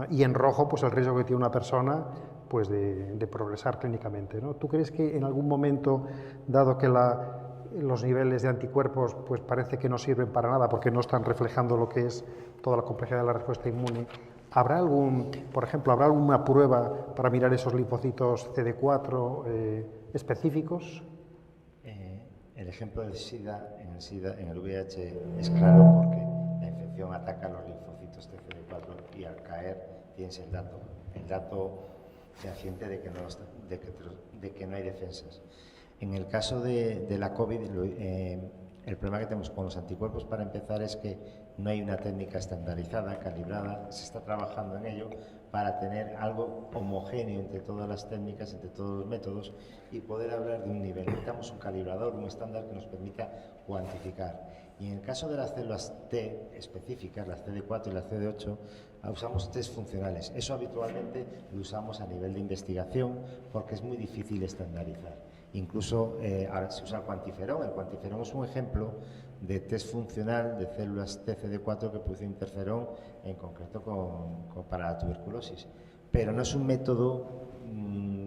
y en rojo pues el riesgo que tiene una persona pues de progresar clínicamente, ¿no? ¿Tú crees que en algún momento, dado que los niveles de anticuerpos pues parece que no sirven para nada porque no están reflejando lo que es toda la complejidad de la respuesta inmune, habrá por ejemplo, habrá alguna prueba para mirar esos linfocitos CD4 específicos? El ejemplo del SIDA, en el VIH es claro porque la infección ataca a los linfocitos TCD4 y al caer tienes el dato fehaciente de que no hay defensas. En el caso de la COVID, el problema que tenemos con los anticuerpos, para empezar, es que no hay una técnica estandarizada, calibrada. Se está trabajando en ello para tener algo homogéneo entre todas las técnicas, entre todos los métodos, y poder hablar de un nivel. Necesitamos un calibrador, un estándar que nos permita cuantificar. Y en el caso de las células T específicas, las CD4 y las CD8, usamos test funcionales. Eso habitualmente lo usamos a nivel de investigación porque es muy difícil estandarizar. Incluso ahora se usa el cuantiferón. El cuantiferón es un ejemplo de test funcional de células TCD4 que produce interferón, en concreto para la tuberculosis. Pero no es un método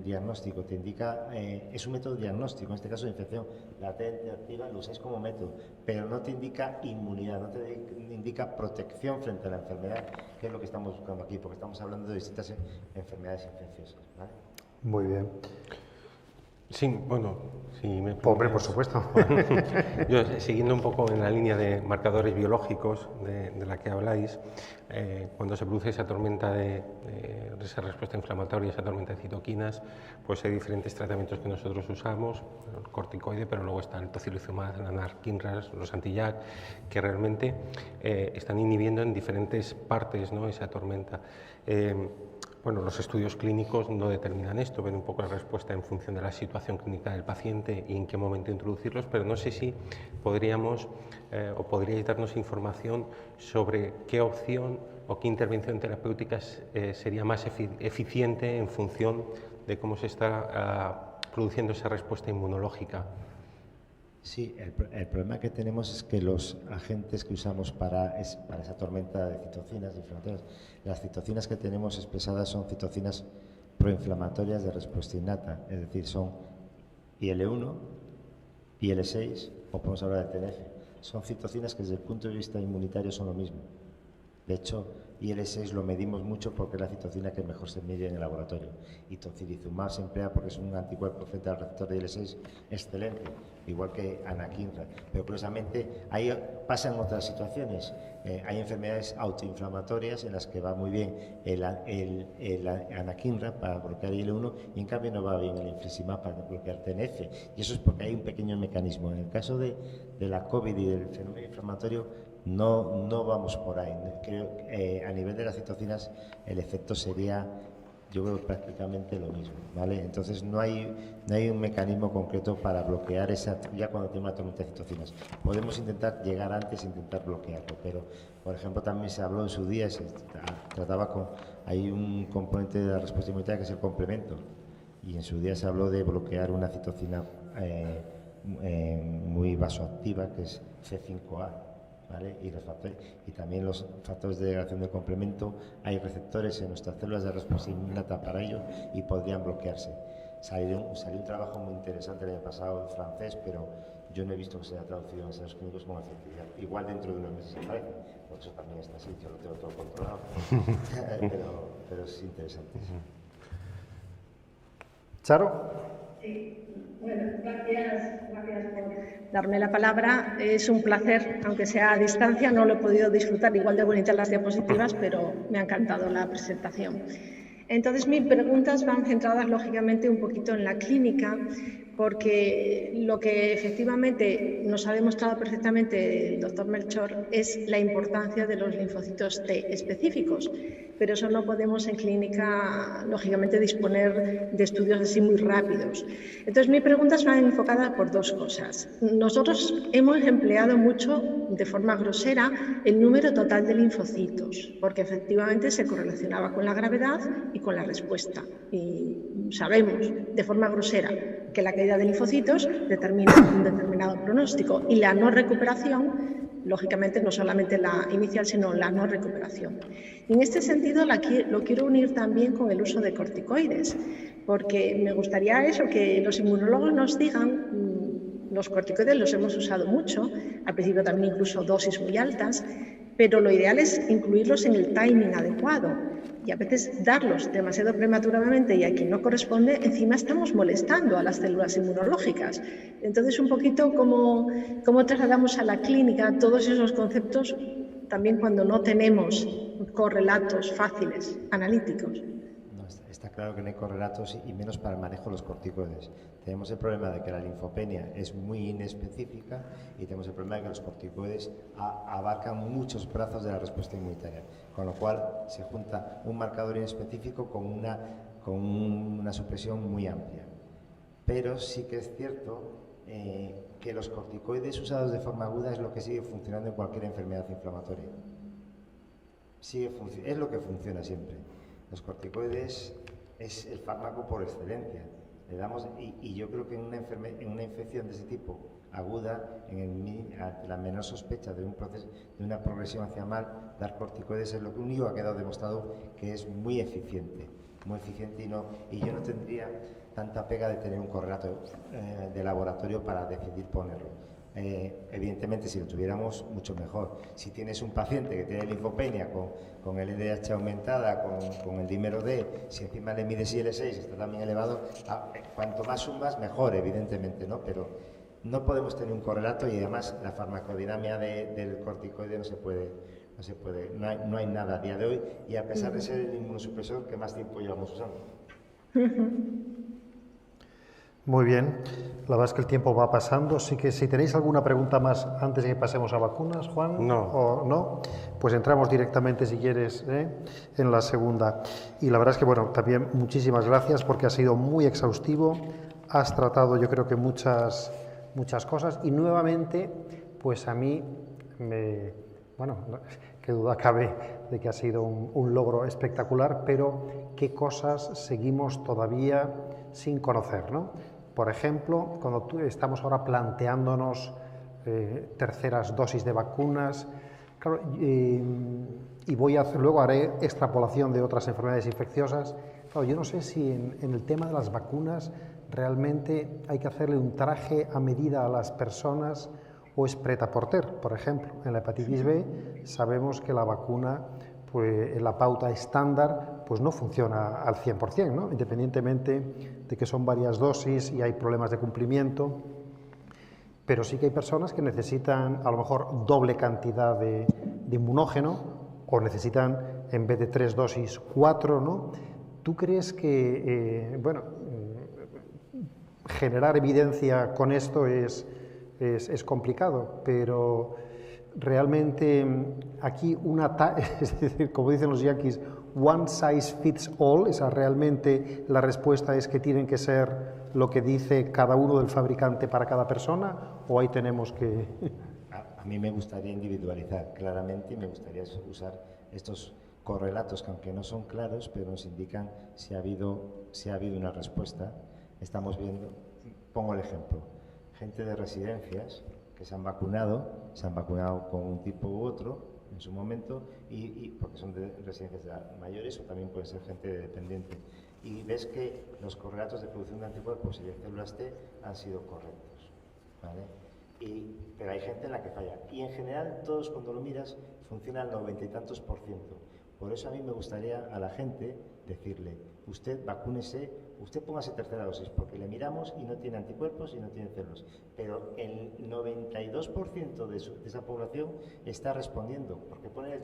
diagnóstico, es un método diagnóstico, en este caso de infección latente, activa, lo usáis como método, pero no te indica inmunidad, no te indica protección frente a la enfermedad, que es lo que estamos buscando aquí, porque estamos hablando de distintas enfermedades infecciosas, ¿vale? Muy bien. Sí, bueno, si me Hombre, por supuesto. Yo, siguiendo un poco en la línea de marcadores biológicos de la que habláis, cuando se produce esa tormenta esa respuesta inflamatoria, esa tormenta de citoquinas, pues hay diferentes tratamientos que nosotros usamos, el corticoide, pero luego está el tocilizumab, la anakinras, los anti-JAK, que realmente están inhibiendo en diferentes partes, ¿no?, esa tormenta. Bueno, los estudios clínicos no determinan esto, ven un poco la respuesta en función de la situación clínica del paciente y en qué momento introducirlos, pero no sé si podríamos o podríais darnos información sobre qué opción o qué intervención terapéutica sería más eficiente en función de cómo se está produciendo esa respuesta inmunológica. Sí, el problema que tenemos es que los agentes que usamos para esa tormenta de citocinas inflamatorias, las citocinas que tenemos expresadas son citocinas proinflamatorias de respuesta innata, es decir, son IL-1, IL-6 o podemos hablar de TNF. Son citocinas que desde el punto de vista inmunitario son lo mismo. De hecho, y IL-6 lo medimos mucho porque es la citocina que mejor se mide en el laboratorio. Y tocilizumab se emplea porque es un anticuerpo frente al receptor de IL-6 excelente, igual que anakinra. Pero curiosamente ahí pasan otras situaciones. Hay enfermedades autoinflamatorias en las que va muy bien el anakinra para bloquear IL-1 y en cambio no va bien el infliximab para bloquear TNF. Y eso es porque hay un pequeño mecanismo. En el caso de la COVID y del fenómeno inflamatorio no vamos por ahí. Creo que a nivel de las citocinas el efecto sería, yo creo, prácticamente lo mismo, ¿vale? Entonces no hay un mecanismo concreto para bloquear esa, ya cuando tiene una tormenta de citocinas. Podemos intentar llegar antes e intentar bloquearlo, pero por ejemplo también se habló en su día, se trataba con, hay un componente de la respuesta inmunitaria que es el complemento, y en su día se habló de bloquear una citocina muy vasoactiva que es C5A. ¿Vale? Y también los factores de degradación del complemento, hay receptores en nuestras células de respuesta innata para ello y podrían bloquearse. Salió un trabajo muy interesante el año pasado en francés, pero yo no he visto que se haya traducido en ensayos clínicos con efectividad. Igual dentro de unos meses aparece, por eso también está así, yo lo tengo todo controlado, pero es interesante. Charo. Sí, bueno, gracias por darme la palabra. Es un placer, aunque sea a distancia, no lo he podido disfrutar igual de bonitas las diapositivas, pero me ha encantado la presentación. Entonces, mis preguntas van centradas, lógicamente, un poquito en la clínica, porque lo que efectivamente nos ha demostrado perfectamente el doctor Melchor es la importancia de los linfocitos T específicos, pero eso no podemos en clínica, lógicamente, disponer de estudios así muy rápidos. Entonces, mis preguntas van enfocadas por dos cosas. Nosotros hemos empleado mucho, de forma grosera, el número total de linfocitos, porque efectivamente se correlacionaba con la gravedad y con la respuesta. Y sabemos, de forma grosera, que la caída de linfocitos determina un determinado pronóstico y la no recuperación, lógicamente, no solamente la inicial, sino la no recuperación. Y en este sentido lo quiero unir también con el uso de corticoides, porque me gustaría eso, que los inmunólogos nos digan, los corticoides los hemos usado mucho, al principio también incluso dosis muy altas, pero lo ideal es incluirlos en el timing adecuado. Y a veces darlos demasiado prematuramente y a quien no corresponde, encima estamos molestando a las células inmunológicas. Entonces, un poquito cómo trasladamos a la clínica todos esos conceptos, también cuando no tenemos correlatos fáciles, analíticos. No, está claro que no hay correlatos y menos para el manejo de los corticoides. Tenemos el problema de que la linfopenia es muy inespecífica y tenemos el problema de que los corticoides abarcan muchos brazos de la respuesta inmunitaria, con lo cual se junta un marcador inespecífico con una supresión muy amplia. Pero sí que es cierto que los corticoides usados de forma aguda es lo que sigue funcionando en cualquier enfermedad inflamatoria. Es lo que funciona siempre. Los corticoides es el fármaco por excelencia. Le damos, y yo creo que en una infección de ese tipo aguda, ante la menor sospecha de una progresión hacia mal, dar corticoides es lo único que ha quedado demostrado que es muy eficiente y yo no tendría tanta pega de tener un correlato de laboratorio para decidir ponerlo. Evidentemente, si lo tuviéramos, mucho mejor. Si tienes un paciente que tiene linfopenia con el LDH aumentada, con el dímero D, si encima le mides IL-6 está también elevado, cuanto más sumas, mejor, evidentemente, ¿no? Pero no podemos tener un correlato y además la farmacodinámica del corticoide no hay nada a día de hoy y a pesar de ser el inmunosupresor que más tiempo llevamos usando. Muy bien, la verdad es que el tiempo va pasando, así que si tenéis alguna pregunta más antes de que pasemos a vacunas, Juan, no, no, pues entramos directamente, si quieres, en la segunda. Y la verdad es que, bueno, también muchísimas gracias porque ha sido muy exhaustivo, has tratado yo creo que muchas cosas y nuevamente, pues a mí, qué duda cabe de que ha sido un logro espectacular, pero qué cosas seguimos todavía sin conocer, ¿no? Por ejemplo, cuando estamos ahora planteándonos terceras dosis de vacunas, claro, y luego haré extrapolación de otras enfermedades infecciosas. Claro, yo no sé si en el tema de las vacunas realmente hay que hacerle un traje a medida a las personas o es prêt-à-porter. Por ejemplo, en la hepatitis B sabemos que la vacuna pues la pauta estándar pues no funciona al 100%, ¿no? Independientemente de que son varias dosis y hay problemas de cumplimiento, pero sí que hay personas que necesitan a lo mejor doble cantidad de inmunógeno o necesitan en vez de 3 dosis 4, ¿no? ¿Tú crees que generar evidencia con esto es complicado, pero realmente aquí es decir, como dicen los yanquis, one size fits all, realmente la respuesta es que tienen que ser lo que dice cada uno del fabricante para cada persona, o ahí tenemos que... A mí me gustaría individualizar claramente y me gustaría usar estos correlatos que aunque no son claros, pero nos indican si ha habido una respuesta. Estamos viendo, pongo el ejemplo, gente de residencias que se han vacunado con un tipo u otro en su momento, y porque son de residencias mayores o también puede ser gente dependiente. Y ves que los correlatos de producción de anticuerpos y de células T han sido correctos, ¿vale? Pero hay gente en la que falla. Y en general, todos cuando lo miras, funciona al 90 y tantos %. Por eso a mí me gustaría a la gente decirle, usted vacúnese, usted póngase tercera dosis, porque le miramos y no tiene anticuerpos y no tiene células. Pero el 92% de esa población está respondiendo, porque pone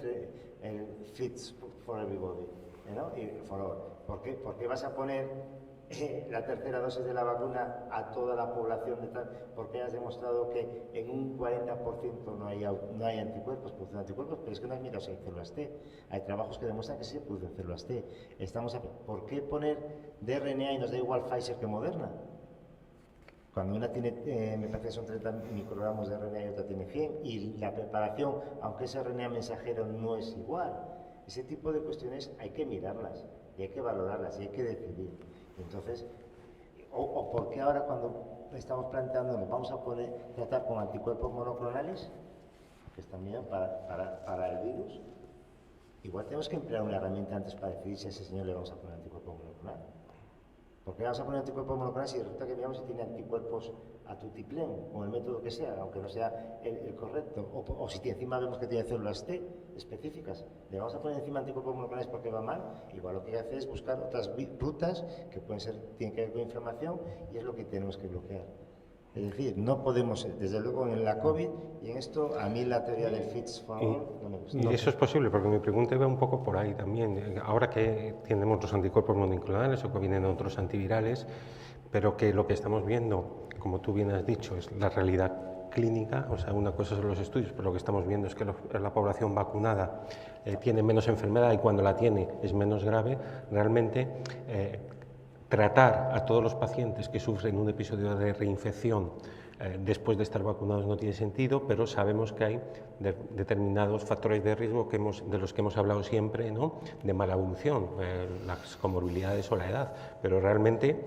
el fits for everybody, ¿no? Y for all. ¿Por qué? Porque vas a poner la tercera dosis de la vacuna a toda la población de tal, porque has demostrado que en un 40% no hay anticuerpos, producen anticuerpos, pero es que no has mirado si hay células T. Hay trabajos que demuestran que sí producen células T. ¿Por qué poner de RNA y nos da igual Pfizer que Moderna? Cuando una tiene, me parece que son 30 microgramos de RNA y otra tiene 100, y la preparación, aunque ese RNA mensajero no es igual, ese tipo de cuestiones hay que mirarlas, y hay que valorarlas, y hay que decidir. Entonces, o por qué ahora cuando estamos planteando nos vamos a tratar con anticuerpos monoclonales, que están bien para el virus, igual tenemos que emplear una herramienta antes para decidir si a ese señor le vamos a poner anticuerpo monoclonal. ¿Por qué vamos a poner anticuerpos monoclonales si resulta que miramos si tiene anticuerpos a tutiplén, con el método que sea, aunque no sea el correcto, o si encima vemos que tiene células T específicas, le vamos a poner encima anticuerpos monoclonales porque va mal? Igual lo que hay que hacer es buscar otras rutas que tienen que ver con inflamación, y es lo que tenemos que bloquear. Es decir, no podemos, desde luego en la COVID, y en esto a mí la teoría del fits for all no me gusta. Y eso es posible, porque mi pregunta iba un poco por ahí también. Ahora que tenemos los anticuerpos monoclonales o que vienen otros antivirales, pero que lo que estamos viendo, como tú bien has dicho, es la realidad clínica. O sea, una cosa son los estudios, pero lo que estamos viendo es que la población vacunada tiene menos enfermedad, y cuando la tiene es menos grave. Realmente tratar a todos los pacientes que sufren un episodio de reinfección después de estar vacunados no tiene sentido, pero sabemos que hay determinados factores de riesgo de los que hemos hablado siempre, ¿no? De mala evolución, las comorbilidades o la edad, pero realmente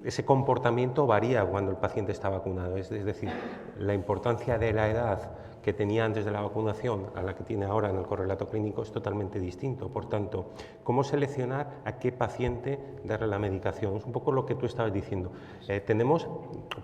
ese comportamiento varía cuando el paciente está vacunado. Es decir, la importancia de la edad que tenía antes de la vacunación a la que tiene ahora en el correlato clínico es totalmente distinto. Por tanto, ¿cómo seleccionar a qué paciente darle la medicación? Es un poco lo que tú estabas diciendo.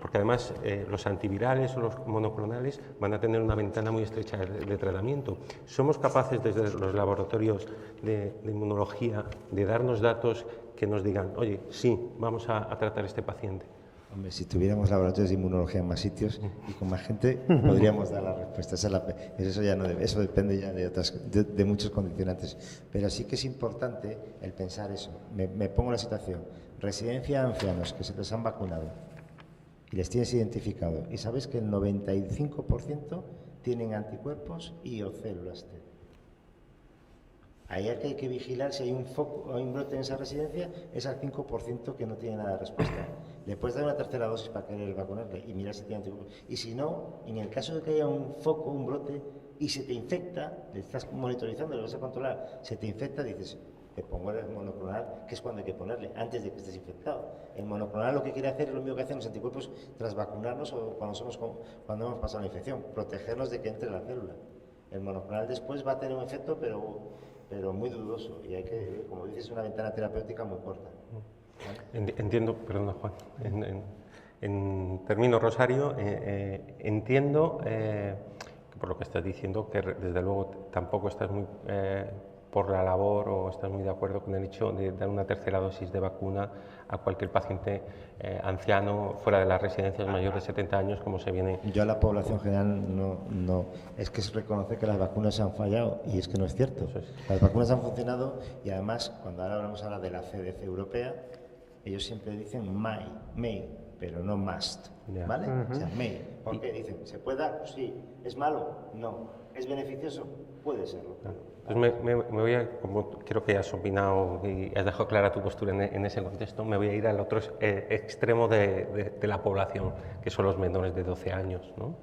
Porque además los antivirales o los monoclonales van a tener una ventana muy estrecha de tratamiento. ¿Somos capaces desde los laboratorios de inmunología de darnos datos que nos digan, oye, sí, vamos a tratar a este paciente? Hombre, si tuviéramos laboratorios de inmunología en más sitios y con más gente, podríamos dar la respuesta. Eso depende ya de muchos condicionantes. Pero sí que es importante el pensar eso. Me pongo en la situación. Residencia de ancianos que se les han vacunado y les tienes identificado, y sabes que el 95% tienen anticuerpos y o células T. Ahí hay que vigilar si hay un foco o un brote en esa residencia, es al 5% que no tiene nada de respuesta. Le puedes dar una tercera dosis para querer vacunarle y mirar si tiene anticuerpos. Y si no, en el caso de que haya un foco, un brote, y se te infecta, le estás monitorizando, le vas a controlar, se te infecta, dices, te pongo el monoclonal, que es cuando hay que ponerle, antes de que estés infectado. El monoclonal lo que quiere hacer es lo mismo que hacen los anticuerpos tras vacunarnos o cuando hemos pasado la infección, protegernos de que entre la célula. El monoclonal después va a tener un efecto, pero muy dudoso, y hay que, como dices, una ventana terapéutica muy corta. ¿Vale? Entiendo, perdona Juan, en términos Rosario, entiendo por lo que estás diciendo, que desde luego tampoco estás muy por la labor o estás muy de acuerdo con el hecho de dar una tercera dosis de vacuna a cualquier paciente anciano fuera de las residencias mayor de 70 años, como se viene. Yo a la población general no. Es que es reconocer que las vacunas han fallado y es que no es cierto. Las vacunas han funcionado y además, cuando ahora hablamos de la CDC europea, ellos siempre dicen may, pero no must, ¿vale? O sea, may. ¿Por qué? Dicen, ¿se puede dar? Sí. ¿Es malo? No. ¿Es beneficioso? Puede serlo. Pues me voy a, como creo que has opinado y has dejado clara tu postura en ese contexto, me voy a ir al otro extremo de la población, que son los menores de 12 años, ¿no?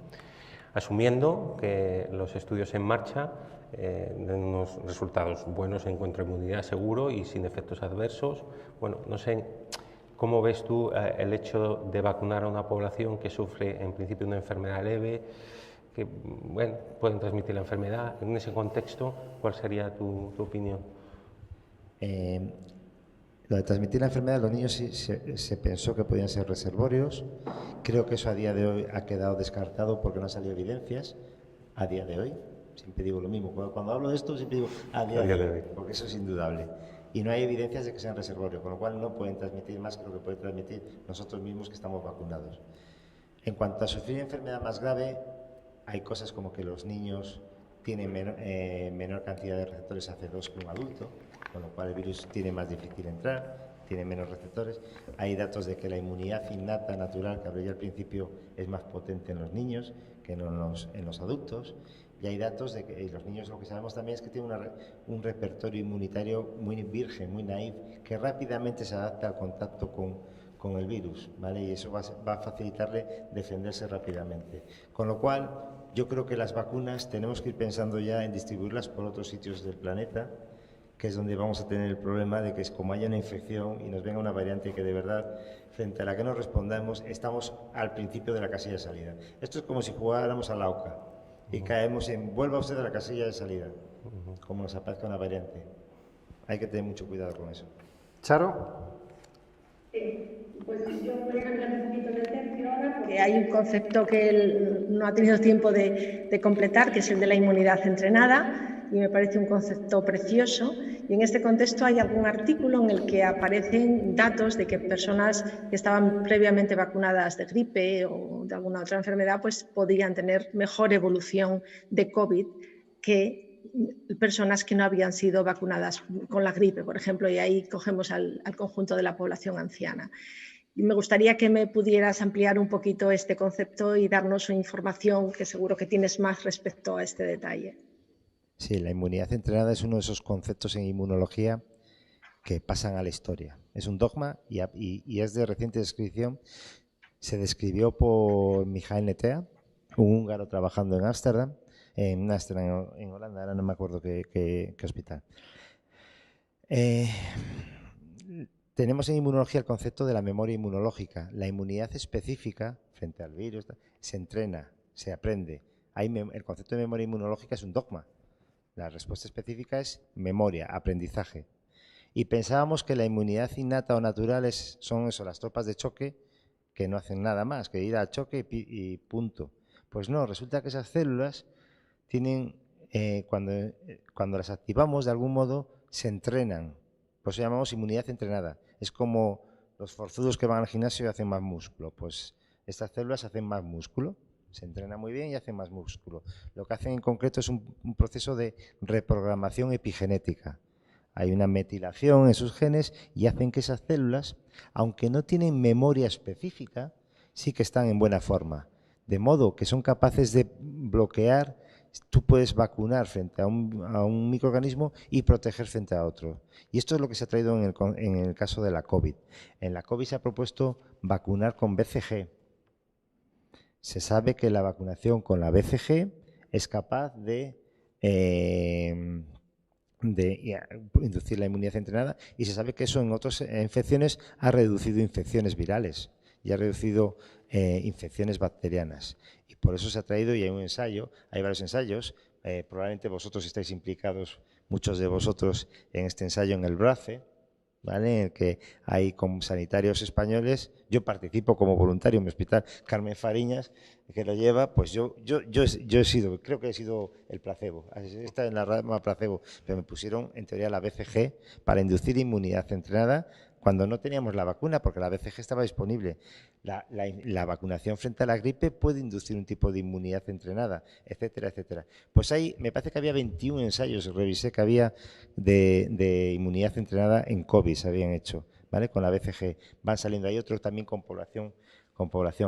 Asumiendo que los estudios en marcha den unos resultados buenos en cuanto a inmunidad seguro y sin efectos adversos. Bueno, no sé, ¿cómo ves tú el hecho de vacunar a una población que sufre en principio una enfermedad leve, que bueno, pueden transmitir la enfermedad? En ese contexto, ¿cuál sería tu opinión? Lo de transmitir la enfermedad a los niños se pensó que podían ser reservorios. Creo que eso a día de hoy ha quedado descartado porque no han salido evidencias a día de hoy. Siempre digo lo mismo. Cuando hablo de esto siempre digo a día de hoy, porque eso es indudable. Y no hay evidencias de que sean reservorios, con lo cual no pueden transmitir más que lo que pueden transmitir nosotros mismos que estamos vacunados. En cuanto a sufrir enfermedad más grave, hay cosas como que los niños tienen menor cantidad de receptores AC2 que un adulto, con lo cual el virus tiene más difícil entrar, tiene menos receptores. Hay datos de que la inmunidad innata natural, que hablé ya al principio, es más potente en los niños que en los adultos. Y hay datos de que los niños, lo que sabemos también es que tienen un repertorio inmunitario muy virgen, muy naif, que rápidamente se adapta al contacto con el virus, ¿vale? Y eso va a facilitarle defenderse rápidamente. Con lo cual, yo creo que las vacunas tenemos que ir pensando ya en distribuirlas por otros sitios del planeta, que es donde vamos a tener el problema de que es como haya una infección y nos venga una variante que de verdad, frente a la que nos respondamos, estamos al principio de la casilla de salida. Esto es como si jugáramos a la oca y caemos en, vuelva usted a la casilla de salida, como nos aparezca una variante. Hay que tener mucho cuidado con eso. Charo. Pues yo voy a cambiar un poquito de tercio ahora porque hay un concepto que él no ha tenido tiempo de completar, que es el de la inmunidad entrenada, y me parece un concepto precioso. Y en este contexto hay algún artículo en el que aparecen datos de que personas que estaban previamente vacunadas de gripe o de alguna otra enfermedad pues podían tener mejor evolución de COVID que personas que no habían sido vacunadas con la gripe, por ejemplo, y ahí cogemos al conjunto de la población anciana. Y me gustaría que me pudieras ampliar un poquito este concepto y darnos información que seguro que tienes más respecto a este detalle. Sí, la inmunidad entrenada es uno de esos conceptos en inmunología que pasan a la historia. Es un dogma y es de reciente descripción. Se describió por Michael Netea, un húngaro trabajando en Ámsterdam, en Holanda, ahora no me acuerdo qué hospital. Tenemos en inmunología el concepto de la memoria inmunológica. La inmunidad específica frente al virus se entrena, se aprende. El concepto de memoria inmunológica es un dogma. La respuesta específica es memoria, aprendizaje. Y pensábamos que la inmunidad innata o natural son eso, las tropas de choque que no hacen nada más que ir al choque y punto. Pues no, resulta que esas células tienen, cuando las activamos de algún modo, se entrenan. Por eso llamamos inmunidad entrenada. Es como los forzudos que van al gimnasio y hacen más músculo. Pues estas células hacen más músculo, se entrenan muy bien y hacen más músculo. Lo que hacen en concreto es un proceso de reprogramación epigenética. Hay una metilación en sus genes y hacen que esas células, aunque no tienen memoria específica, sí que están en buena forma. De modo que son capaces de bloquear. Tú puedes vacunar frente a un microorganismo y proteger frente a otro. Y esto es lo que se ha traído en el caso de la COVID. En la COVID se ha propuesto vacunar con BCG. Se sabe que la vacunación con la BCG es capaz de inducir la inmunidad entrenada y se sabe que eso en otras infecciones ha reducido infecciones virales y ha reducido infecciones bacterianas. Y por eso se ha traído, y hay un ensayo, hay varios ensayos, probablemente vosotros estáis implicados, muchos de vosotros, en este ensayo en el BRACE, ¿vale? En el que hay con sanitarios españoles. Yo participo como voluntario en mi hospital, Carmen Fariñas, que lo lleva, pues yo he sido, creo que he sido el placebo, está en la rama placebo, pero me pusieron en teoría la BCG para inducir inmunidad entrenada cuando no teníamos la vacuna, porque la BCG estaba disponible. La vacunación frente a la gripe puede inducir un tipo de inmunidad entrenada, etcétera, etcétera. Pues ahí me parece que había 21 ensayos, revisé que había de inmunidad entrenada en COVID, se habían hecho, ¿vale? Con la BCG. Van saliendo, hay otros también con población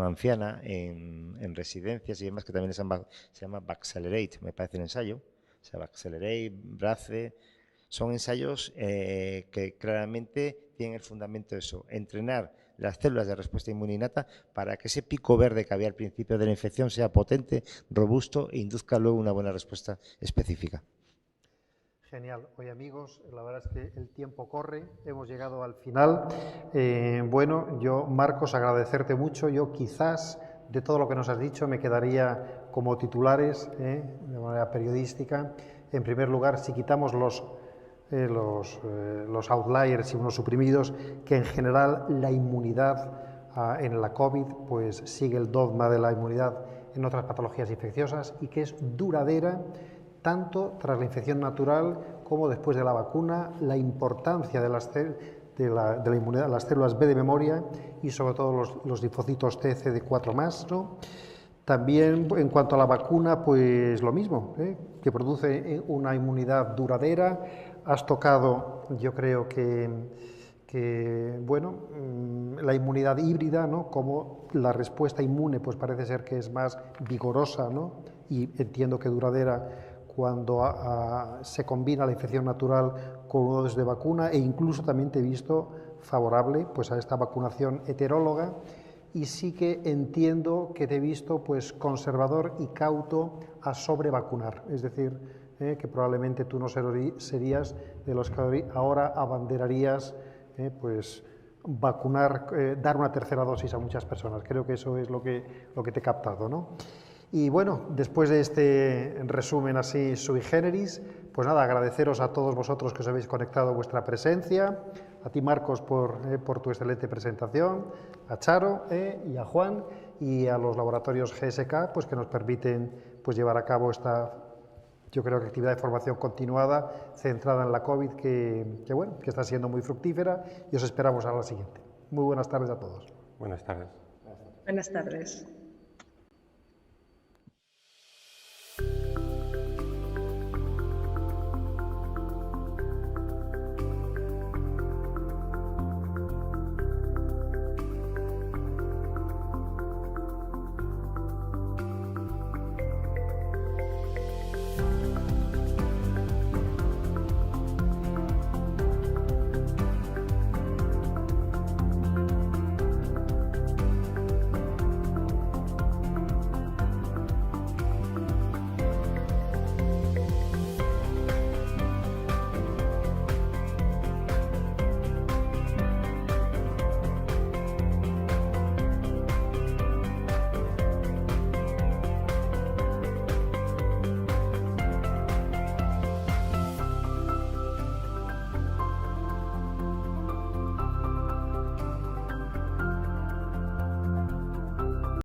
anciana, en residencias y demás, que también se llama Vaxcelerate, me parece el ensayo. O sea, Vaxcelerate, Brace, son ensayos que claramente tienen el fundamento de eso, entrenar las células de respuesta inmunológica para que ese pico verde que había al principio de la infección sea potente, robusto e induzca luego una buena respuesta específica. Genial. Oye, amigos, la verdad es que el tiempo corre, hemos llegado al final. Bueno, yo, Marcos, agradecerte mucho. Yo quizás de todo lo que nos has dicho me quedaría como titulares, de manera periodística. En primer lugar, si quitamos los outliers y unos suprimidos, que en general la inmunidad en la COVID pues sigue el dogma de la inmunidad en otras patologías infecciosas y que es duradera tanto tras la infección natural como después de la vacuna, la importancia de la inmunidad, las células B de memoria y sobre todo los linfocitos T, CD4+, ¿no? También en cuanto a la vacuna, pues lo mismo, que produce una inmunidad duradera. Has tocado, yo creo que bueno, la inmunidad híbrida, ¿no? Como la respuesta inmune pues parece ser que es más vigorosa, ¿no? Y entiendo que duradera cuando se combina la infección natural con una dosis de vacuna, e incluso también te he visto favorable pues a esta vacunación heteróloga. Y sí que entiendo que te he visto pues conservador y cauto a sobrevacunar, es decir, que probablemente tú no serías de los que ahora abanderarías pues vacunar, dar una tercera dosis a muchas personas. Creo que eso es lo que te he captado, ¿no? Y bueno, después de este resumen así sui generis, pues nada, agradeceros a todos vosotros que os habéis conectado vuestra presencia, a ti Marcos por tu excelente presentación, a Charo y a Juan y a los laboratorios GSK pues que nos permiten pues llevar a cabo esta, yo creo que actividad de formación continuada centrada en la COVID que está siendo muy fructífera, y os esperamos a la siguiente. Muy buenas tardes a todos. Buenas tardes. Buenas tardes.